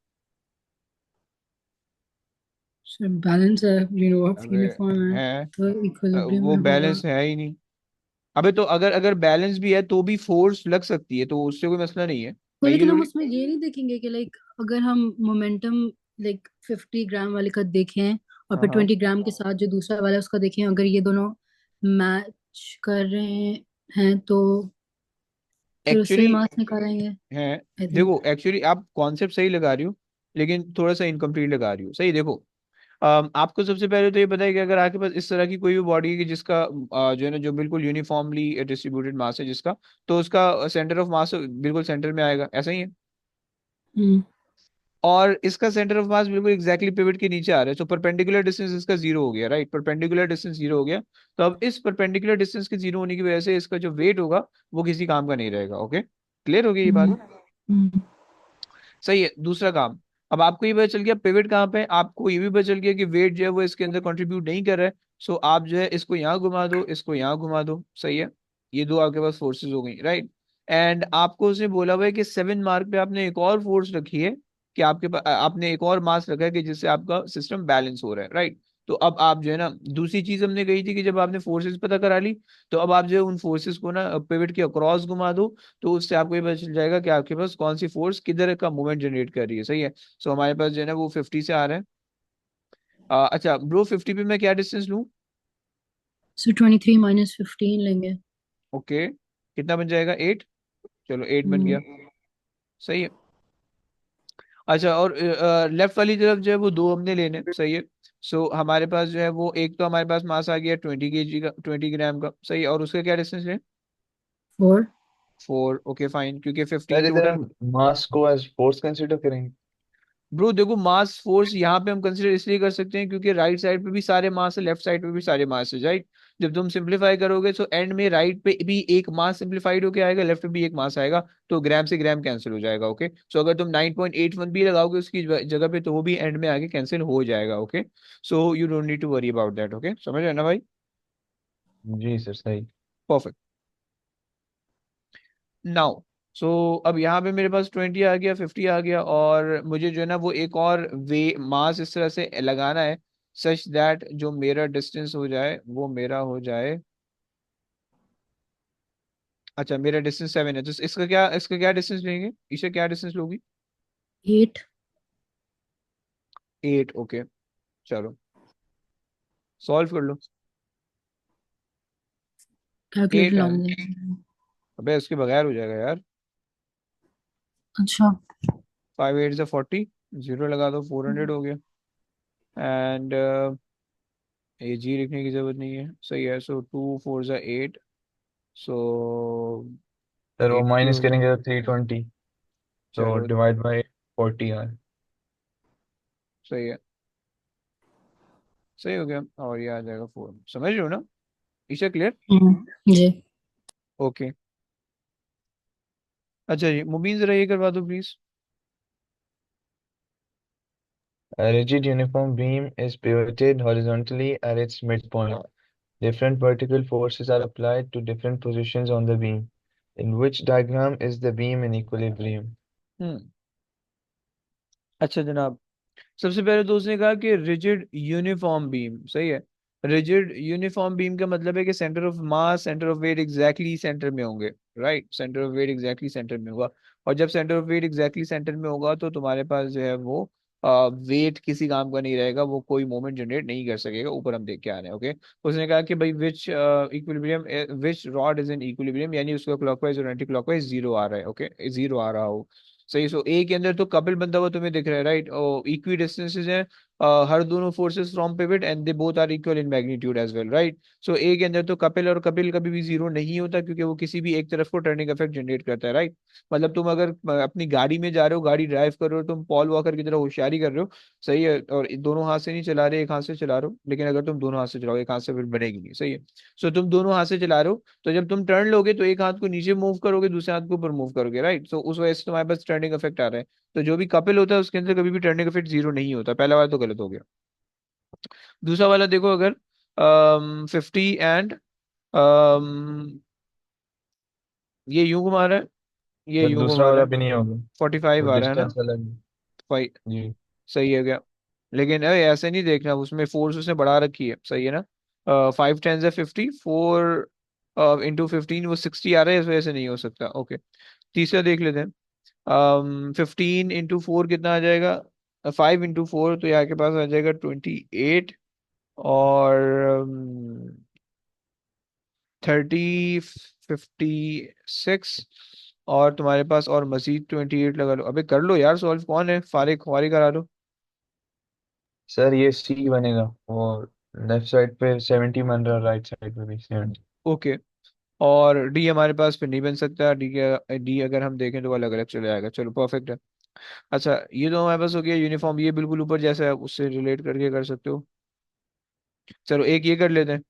सर बैलेंस है, अबे यूनिफॉर्म है, है, तो इक्विलिब्रियम वो में होगा। बैलेंस है ही नहीं। अबे तो अगर अगर बैलेंस भी है तो भी फोर्स लग सकती है, तो उससे कोई मसला नहीं है। तो मैं ये लेकिन हम थोड़ी। उसमें ये नहीं देखेंगे कि लाइक अगर हम मोमेंटम लाइक 50 ग्राम वाले का देखें और हाँ फिर हाँ। 20 ग्राम के साथ जो दूसरा वाला है उसका देखें, अगर ये दोनों मैच कर रहे हैं तो फिर उससे एक्चुअली भी मार्क्स निकालेंगे है, आई थिंक। देखो एक्चुअली आप कॉन्सेप्ट सही लगा रही हो, लेकिन थोड़ा सा इनकम्प्लीट लगा रही हो। सही देखो, आपको सबसे पहले तो ये पता है कि अगर आपके पास इस तरह की कोई भी बॉडी है कि जिसका जो है ना, जो बिल्कुल यूनिफॉर्मली डिस्ट्रीब्यूटेड मास है जिसका, तो उसका सेंटर ऑफ मास बिल्कुल सेंटर में आएगा, ऐसा ही है। हम्म। और इसका सेंटर ऑफ मास बिल्कुल एग्जैक्टली पिवट के नीचे आ रहा है, तो परपेंडिकुलर डिस्टेंस इसका जीरो हो गया, राइट, परपेंडिकुलर डिस्टेंस जीरो हो गया। तो अब इस परपेंडिकुलर डिस्टेंस के जीरो होने की वजह से इसका जो वेट होगा वो किसी काम का नहीं रहेगा। ओके, क्लियर हो गई ये बात? हम्म। हम्म। सही है। दूसरा काम, अब आपको ये पता चल गया पिवट कहाँ पे है, आपको ये भी पता चल गया कि वेट जो है वो इसके अंदर कंट्रीब्यूट नहीं कर रहा है। सो आप जो है इसको यहाँ घुमा दो, इसको यहाँ घुमा दो, सही है। ये दो आपके पास फोर्सेस हो गई, राइट। एंड आपको उसने बोला हुआ है कि 7 मार्क पे आपने एक और फोर्स रखी है, कि आपके पास आपने एक और मास रखा है कि जिससे आपका सिस्टम बैलेंस हो रहा है, राइट। तो अब आप जो है ना, दूसरी चीज हमने कही थी कि जब आपने फोर्सेस पता करा ली, तो अब आप जो है उन फोर्सेस को ना पिवट के अक्रॉस घुमा दो, तो उससे आपको ये पता चल जाएगा कि आपके पास कौन सी फोर्स किधर का मूवमेंट जनरेट कर रही है, सही है। सो हमारे पास जो है ना वो 50 से आ रहा है। अच्छा ब्रो, 50 पे मैं क्या डिस्टेंस लूँ? सो 23 माइनस 15 लेंगे। ओके, कितना बन जाएगा, 8। चलो 8 बन हम्म। गया, सही है। अच्छा, और लेफ्ट वाली तरफ जो है वो दो हमने लेने, सही है। सो हमारे पास जो है वो एक तो हमारे पास मास आ गया 20 kg का, 20 ग्राम का, सही है। और उसका क्या डिस्टेंस है? 4। 4। ओके फाइन, क्योंकि सर 15 इधर टोटल। हम मास को एज फोर्स कंसीडर करेंगे। ब्रो देखो, मास फोर्स यहाँ पे हम कंसिडर इसलिए कर सकते हैं क्योंकि राइट साइड पे भी सारे मास है, लेफ्ट साइड पे भी सारे मास है, राइट। जब तुम सिंप्लीफाई करोगे तो एंड में राइट पे भी एक मास सिंप्लीफाइड होके आएगा, लेफ्ट पे भी एक मास आएगा, तो ग्राम से ग्राम कैंसिल हो जाएगा। ओके, सो अगर तुम 9.81 भी लगाओगे उसकी जगह पे, तो वो भी एंड में आगे कैंसिल हो जाएगा। Okay, so you don't need to worry about that. Okay, समझ रहे ना भाई? जी सर सही। परफेक्ट। नाउ, सो अब यहाँ पे मेरे पास 20 आ गया, 50 आ गया, और मुझे जो है ना वो एक और वे मास इस तरह से लगाना है, सच दैट जो मेरा डिस्टेंस हो जाए वो मेरा हो जाए। अच्छा, मेरा डिस्टेंस 7 है, तो इसका क्या डिस्टेंस लेंगे, इसे क्या डिस्टेंस लोगी? 8। 8। ओके, चलो सॉल्व कर लो। कैलकुलेटर 8 है। ला देंगे। अबे उसके बगैर हो जाएगा यार। अच्छा। 5 8 से 40, जीरो लगा दो, 400 हो गया। एंड ये जी लिखने की जरूरत नहीं है, सही है। सो 2 4 ज़ा 8, सो सर वो 80 माइनस हो गया। करेंगे तो 320, तो चलो डिवाइड बाय 40 आर। सही है, सही हो गया, और ये आ जाएगा 4। समझ रहे हो ना? इसे क्लियर? जी। ओके। अच्छा जी, मुबीन जरा ये करवा दो please. A rigid uniform beam is pivoted horizontally at its midpoint. Different vertical forces are applied to different positions on the beam. In which diagram is the beam in equilibrium? हम्म। अच्छा जनाब, सबसे पहले तो उसने कहा कि रिजिड यूनिफॉर्म बीम, सही है। रिजिड यूनिफॉर्म बीम का मतलब है कि centre of mass centre of weight exactly centre में होंगे, right, centre of weight exactly centre में होगा। और जब centre of weight exactly centre में होगा तो तुम्हारे पास जो है वो वेट किसी काम का नहीं रहेगा, वो कोई मोमेंट जनरेट नहीं कर सकेगा। ऊपर हम देख के आ रहे हैं, ओके। उसने कहा कि भाई which equilibrium which rod is in equilibrium, यानी उसका क्लॉकवाइज और एंटी क्लॉकवाइज जीरो आ रहा है, ओके, जीरो आ रहा हो। सही। सो ए के अंदर तो कपिल बंधा हुआ तुम्हें दिख रहा है, राइट, और इक्वी डिस्टेंसेज हैं हर दोनों forces from pivot and they both are equal in magnitude as well, right. So A के अंदर तो कपिल और कपिल कभी भी जीरो नहीं होता क्योंकि वो किसी भी एक तरफ को टर्निंग इफेक्ट जनरेट करता है, राइट। मतलब तुम अगर अपनी गाड़ी में जा रहे हो, गाड़ी ड्राइव कर रहे हो, तुम पॉल वॉकर की तरह होशियारी कर रहे हो, सही है, और दोनों हाथ से नहीं चला रहे, एक हाथ से चला रहे हो, लेकिन अगर तुम दोनों हाथ से चलाओ एक हाथ से फिर बनेगी नहीं, सही है। सो तुम दोनों हाथ से चला रहे हो, तो जब तुम टर्न लोगे तो एक हाथ को नीचे मूव करोगे, दूसरे हाथ को ऊपर मूव करोगे, राइट। सो उस वजह से तुम्हारे पास टर्निंग इफेक्ट आ रहा है। तो जो भी कपिल होता है उसके अंदर कभी भी टर्निंग इफेक्ट जीरो नहीं होता। पहला वाला तो गलत हो गया। दूसरा वाला देखो, अगर 50 एंड ये यूं घुमा रहा है, ये सर यूं दूसरा घुमा रहा वाला है, भी नहीं होगा, 45 वो आ रहा है ना, डिस्टेंस अलग है। फाइव। जी सही है क्या? लेकिन अरे ऐसे नहीं देखना, उसमें फोर्स उसने बढ़ा रखी है, सही है ना। 5 × 10 = 50, 4 इंटू 15 वो 60 आ रहा है, इस वजह से नहीं हो सकता, ओके। तीसरा देख लेते हैं। 15 × 4 कितना आ जाएगा? 5 × 4 तो यहाँ के पास आ जाएगा 28, और 30, 56, और तुम्हारे पास और मजीद 28 लगा लो। अबे कर लो यार सॉल्व, कौन है फारिग, फारिग करा लो। सर, ये सी बनेगा, और लेफ्ट साइड पे 70 बन रहा है, राइट साइड पे भी 70। ओके। और डी हमारे पास फिर नहीं बन सकता, डी अगर हम देखें तो वो अलग अलग चले जाएगा, चलो परफेक्ट है। अच्छा, ये तो हमारे पास हो गया यूनिफॉर्म, ये बिल्कुल ऊपर जैसा है उससे रिलेट करके कर सकते हो। चलो एक ये कर लेते हैं।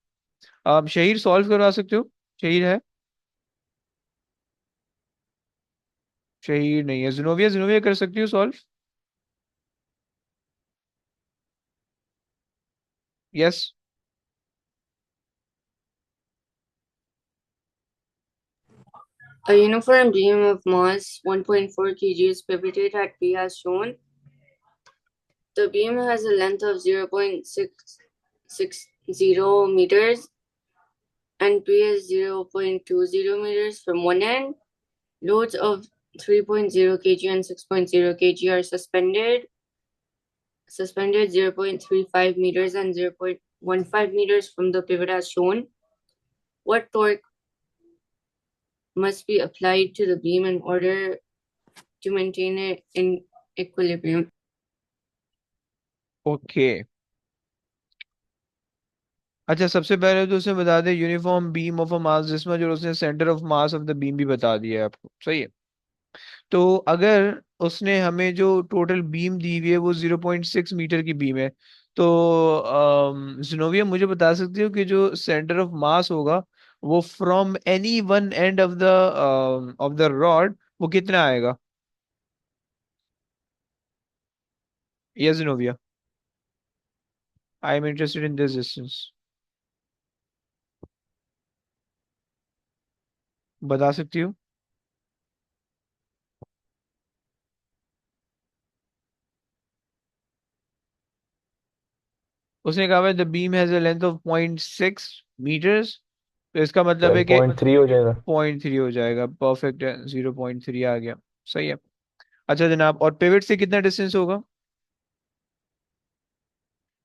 आप शहीर सॉल्व करवा सकते हो? शहीर है? शहीर नहीं है। जिनोविया, जिनोविया कर सकती हो solve? Yes. A uniform beam of mass 1.4 kg is pivoted at P as shown. The beam has a length of 0.660 meters and P is 0.20 meters from one end. Loads of 3.0 kg and 6.0 kg are suspended 0.35 meters and 0.15 meters from the pivot as shown. What torque must be applied to the beam in order to maintain it in equilibrium? Okay. अच्छा, सबसे पहले तो उसे बता दे uniform beam of a मास जिसमें जो उसने centre of mass of the beam भी बता दिया है आपको, सही है। तो अगर उसने हमें जो टोटल बीम दी हुई है वो 0.6 मीटर की बीम है, तो जिनोविया मुझे बता सकती हो कि जो सेंटर ऑफ मास होगा वो from any one end of the rod वो कितना आएगा? Yes Zenobia, I am interested in this distance. बता सकती हो? उसने कहा है the beam has a length of 0.6 metres, तो इसका मतलब सर है कि 0.3 हो जाएगा। 0.3 हो जाएगा, परफेक्ट है, 0.3 आ गया, सही है। अच्छा जनाब, और पिवट से कितना डिस्टेंस होगा?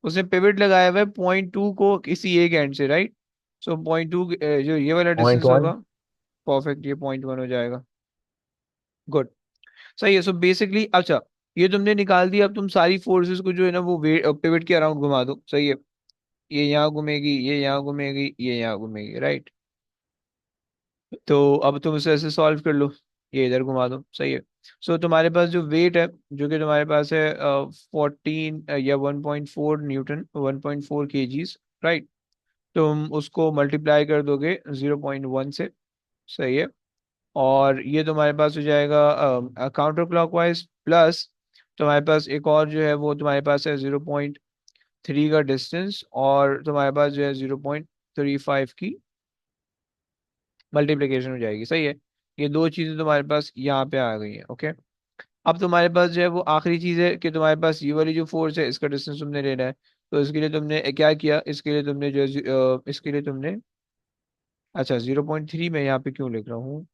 उसने पिवट लगाया हुआ है 0.2 को किसी एक एंड से, राइट। सो 0.2 जो ये वाला पॉइंट डिस्टेंस होगा, वन परफेक्ट, ये 0.1 हो जाएगा। गुड। सही है। सो बेसिकली अच्छा, ये तुमने निकाल दिया, अब तुम सारी फोर्सेस को जो है ना वो पिवट के अराउंड घुमा दो, सही है। ये यहाँ घूमेगी, ये यहाँ घूमेगी, ये यहाँ घूमेगी, राइट। तो अब तुम इसे ऐसे सॉल्व कर लो, ये इधर घुमा दो, सही है। सो तुम्हारे पास जो वेट है, जो कि तुम्हारे पास है 14 या 1.4 न्यूटन, 1.4 केजीज, राइट। तुम उसको मल्टीप्लाई कर दोगे 0.1 से, सही है। और ये तुम्हारे पास हो जाएगा काउंटर क्लॉकवाइज प्लस तुम्हारे पास एक और जो है वो तुम्हारे पास है 0.3 का डिस्टेंस, और तुम्हारे पास जो है 0.35 की मल्टीप्लिकेशन हो जाएगी, सही है। ये दो चीजें तुम्हारे पास यहाँ पे आ गई हैं, ओके। अब तुम्हारे पास जो है वो आखिरी चीज है कि तुम्हारे पास ये वाली जो फोर्स है इसका डिस्टेंस तुमने लेना है। तो इसके लिए तुमने क्या किया, इसके लिए तुमने जो इसके लिए तुमने, अच्छा 0.3 मैं यहाँ पे क्यों लिख रहा हूँ,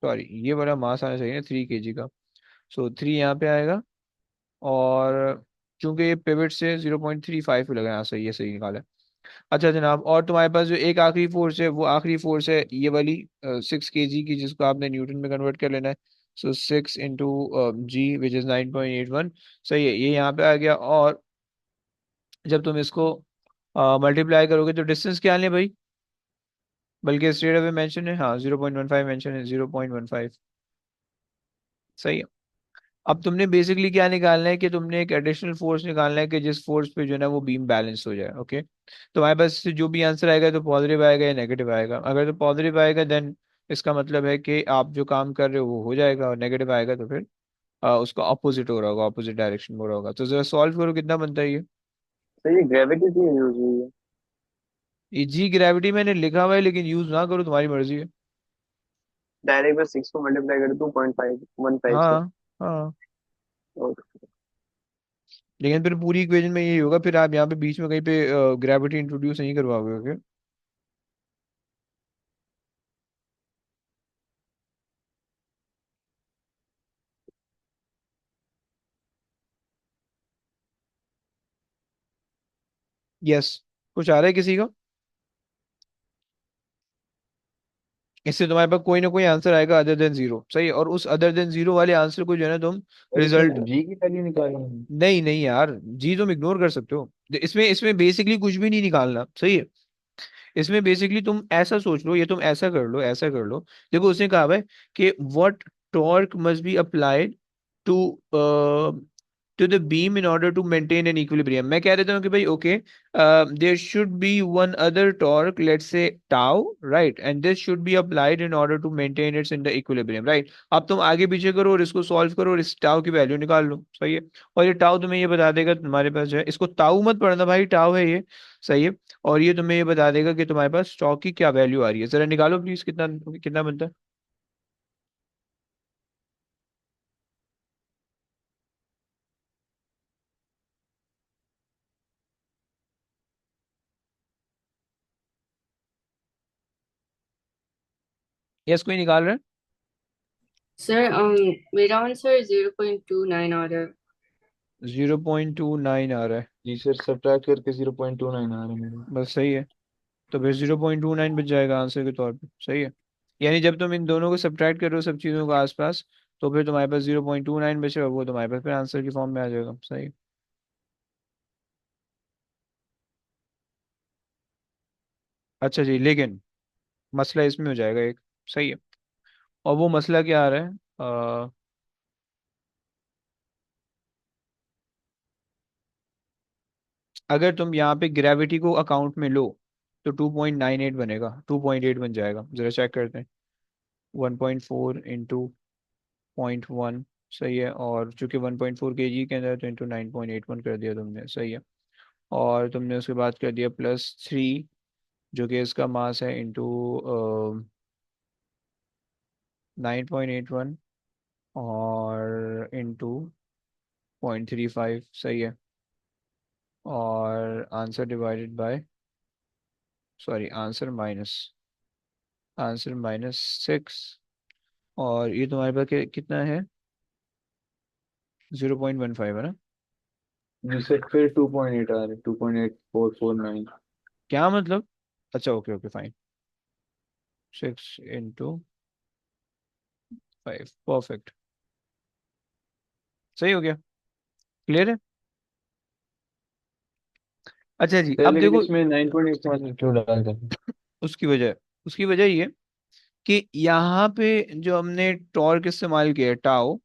सॉरी ये वाला मास आना चाहिए ना 3 kg का। सो 3 यहाँ पे आएगा, और चूंकि ये पिवट से 0.35 पे लगा है, यहाँ सही है, सही निकाला है। अच्छा जनाब, और तुम्हारे पास जो एक आखिरी फोर्स है, वो आखिरी फोर्स है ये वाली 6 kg की, जिसको आपने न्यूटन में कन्वर्ट कर लेना है। सो 6 into g, विच इज 9.81। सही है, ये यहाँ पे आ गया। और जब तुम इसको मल्टीप्लाई करोगे तो डिस्टेंस क्या लें भाई, बल्कि स्ट्रेट अवे मेंशन है, हाँ 0.15 मेंशन है, 0.15। सही है। अब तुमने बेसिकली क्या निकालना है कि तुमने एक एडिशनल फोर्स निकालना है कि जिस फोर्स पे जो है ना वो बीम बैलेंस हो जाए। ओके, तुम्हारे पास जो भी आंसर आएगा तो पॉजिटिव आएगा या नेगेटिव आएगा। अगर तो पॉजिटिव आएगा देन इसका मतलब है कि आप जो काम कर रहे हो वो हो जाएगा, और नेगेटिव आएगा तो फिर उसका ऑपोजिट हो रहा होगा, ऑपोजिट डायरेक्शन में हो रहा होगा। तो जरा सॉल्व करो, कितना बनता है ये। तो ये ग्रेविटी क्यों यूज हुई है? ये जी ग्रेविटी मैंने लिखा हुआ है, लेकिन यूज ना करो, तुम्हारी मर्जी है। डायरेक्ट बस 6 को मल्टीप्लाई करो 2.515 से। हाँ हाँ, और लेकिन फिर पूरी इक्वेशन में यही होगा, फिर आप यहाँ पे बीच में कहीं पे ग्रेविटी इंट्रोड्यूस नहीं करवाओगे। ओके, यस, कुछ आ रहा है किसी का, इससे तुम्हारे पास कोई ना कोई आंसर आएगा अदर देन जीरो। सही है, और उस अदर देन जीरो वाले आंसर को जो है ना तुम और रिजल्ट, इसमें जी की वैल्यू निकालनी है। नहीं नहीं यार, जी तुम इग्नोर कर सकते हो। इसमें इसमें बेसिकली कुछ भी नहीं निकालना। सही है, इसमें बेसिकली तुम ऐसा सोच लो, ये तुम ऐसा कर लो, ऐसा कर लो। देखो उसने कहा है कि what torque must be applied to to the beam in order to maintain an equilibrium. मैं कह देता हूँ कि भाई okay, there should be one other torque, let's say tau, right, and this should be applied in order to maintain its in the equilibrium, right. अब तुम आगे पीछे करो और इसको सॉल्व करो और इस टाउ की वैल्यू निकाल लो। सही है, और ये टाउ तुम्हें ये बता देगा, तुम्हारे पास जो है, इसको ताऊ मत पढ़ना भाई, टाउ है ये। सही है, और ये तुम्हें ये बता देगा कि तुम्हारे पास स्टॉक की क्या वैल्यू आ रही है। जरा निकालो प्लीज, कितना कितना बनता है। यस, कोई निकाल रहा है। Sir, मेरा आंसर 0.29 आ रहा है। 0.29 आ रहा है, जी सर, सब्ट्रैक्ट करके 0.29 आ रहा है मेरे। बस सही है। तो फिर 0.29 बच जाएगा आंसर के तौर पे। सही है, यानी जब तुम इन दोनों को सब्ट्रैक्ट करो सब चीज़ों को आसपास, तो फिर तुम्हारे पास 0.29 बचेगा, वो तुम्हारे पास फिर आंसर की फॉर्म में आ जाएगा। सही है। अच्छा जी, लेकिन मसला इसमें हो जाएगा एक। सही है, और वो मसला क्या आ रहा है, अगर तुम यहाँ पे ग्रेविटी को अकाउंट में लो तो 2.98 बनेगा, 2.8 बन जाएगा। जरा चेक करते हैं। 1.4 into 0.1। सही है, और चूंकि 1.4 kg के अंदर है, तो इंटू 9.81 कर दिया तुमने। सही है, और तुमने उसके बाद कर दिया +3, जो कि इसका मास है, इंटू 9.81, और इंटू 0.35। सही है, और answer divided by, sorry answer -6। और ये तुम्हारे पास कितना है, 0.15 है ना। जी सर, फिर 2.8 आ रहे, 2.8449। क्या मतलब, अच्छा okay okay fine, 6 into 5, perfect. सही हो गया, क्लियर है। अच्छा जी, सर अब लेकिन देखो, इसमें 9.8 क्यों डाल दें? उसकी वजह, उसकी वजह ये कि यहाँ पे जो हमने टॉर्क इस्तेमाल किया है, टाओ,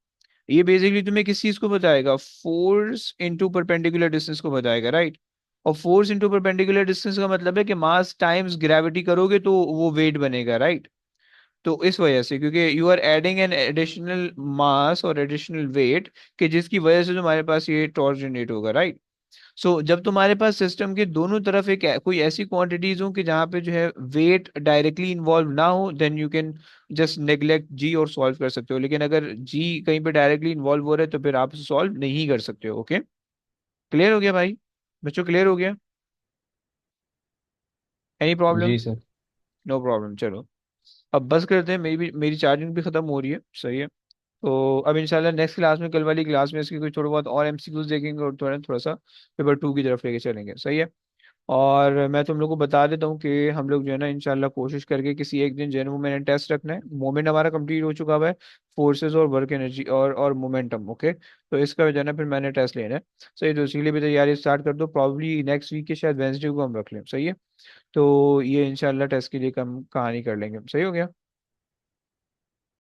ये बेसिकली तुम्हें किस चीज को बताएगा, फोर्स इनटू परपेंडिकुलर डिस्टेंस को बताएगा, राइट। और फोर्स इनटू परपेंडिकुलर डिस्टेंस का मतलब है कि मास टाइम्स ग्रेविटी करोगे तो वो वेट बनेगा, राइट। तो इस वजह से, क्योंकि you are adding an additional mass और एडिशनल वेट, कि जिसकी वजह से तुम्हारे पास ये टॉर्क जनरेट होगा, राइट। जब तुम्हारे पास सिस्टम के दोनों तरफ एक कोई ऐसी क्वांटिटीज हो कि जहाँ पे जो है वेट डायरेक्टली इन्वॉल्व ना हो, then you can just neglect G और सॉल्व कर सकते हो। लेकिन अगर जी कहीं पे डायरेक्टली इन्वॉल्व हो रहा है तो फिर आप सॉल्व नहीं कर सकते हो। ओके, क्लियर हो गया भाई? बच्चों क्लियर हो गया? Any problem? जी सर। No problem. चलो अब बस करते हैं, मेरी चार्जिंग भी खत्म हो रही है। सही है। तो अब इंशाल्लाह नेक्स्ट क्लास में, कल वाली क्लास में इसकी कुछ थोड़ा बहुत और एमसीक्यूज देखेंगे और थोड़ा थोड़ा सा पेपर 2 की तरफ लेके चलेंगे। सही है। और मैं तुम लोग को बता देता हूँ कि हम लोग जो है ना इंशाल्लाह कोशिश करके किसी एक दिन जो है ना वो मैंने टेस्ट रखना है। मोमेंट हमारा कंप्लीट हो चुका हुआ है, फोर्सेस और वर्क एनर्जी और मोमेंटम। ओके, तो इसका जो है ना फिर मैंने टेस्ट लेना है। सही, तो इसके लिए भी तैयारी स्टार्ट कर दो। प्रॉब्ली नेक्स्ट वीक के शायद वेंसडे को हम रख लें। सही है। तो ये इंशाल्लाह टेस्ट के लिए हम कहानी कर लेंगे। सही हो गया?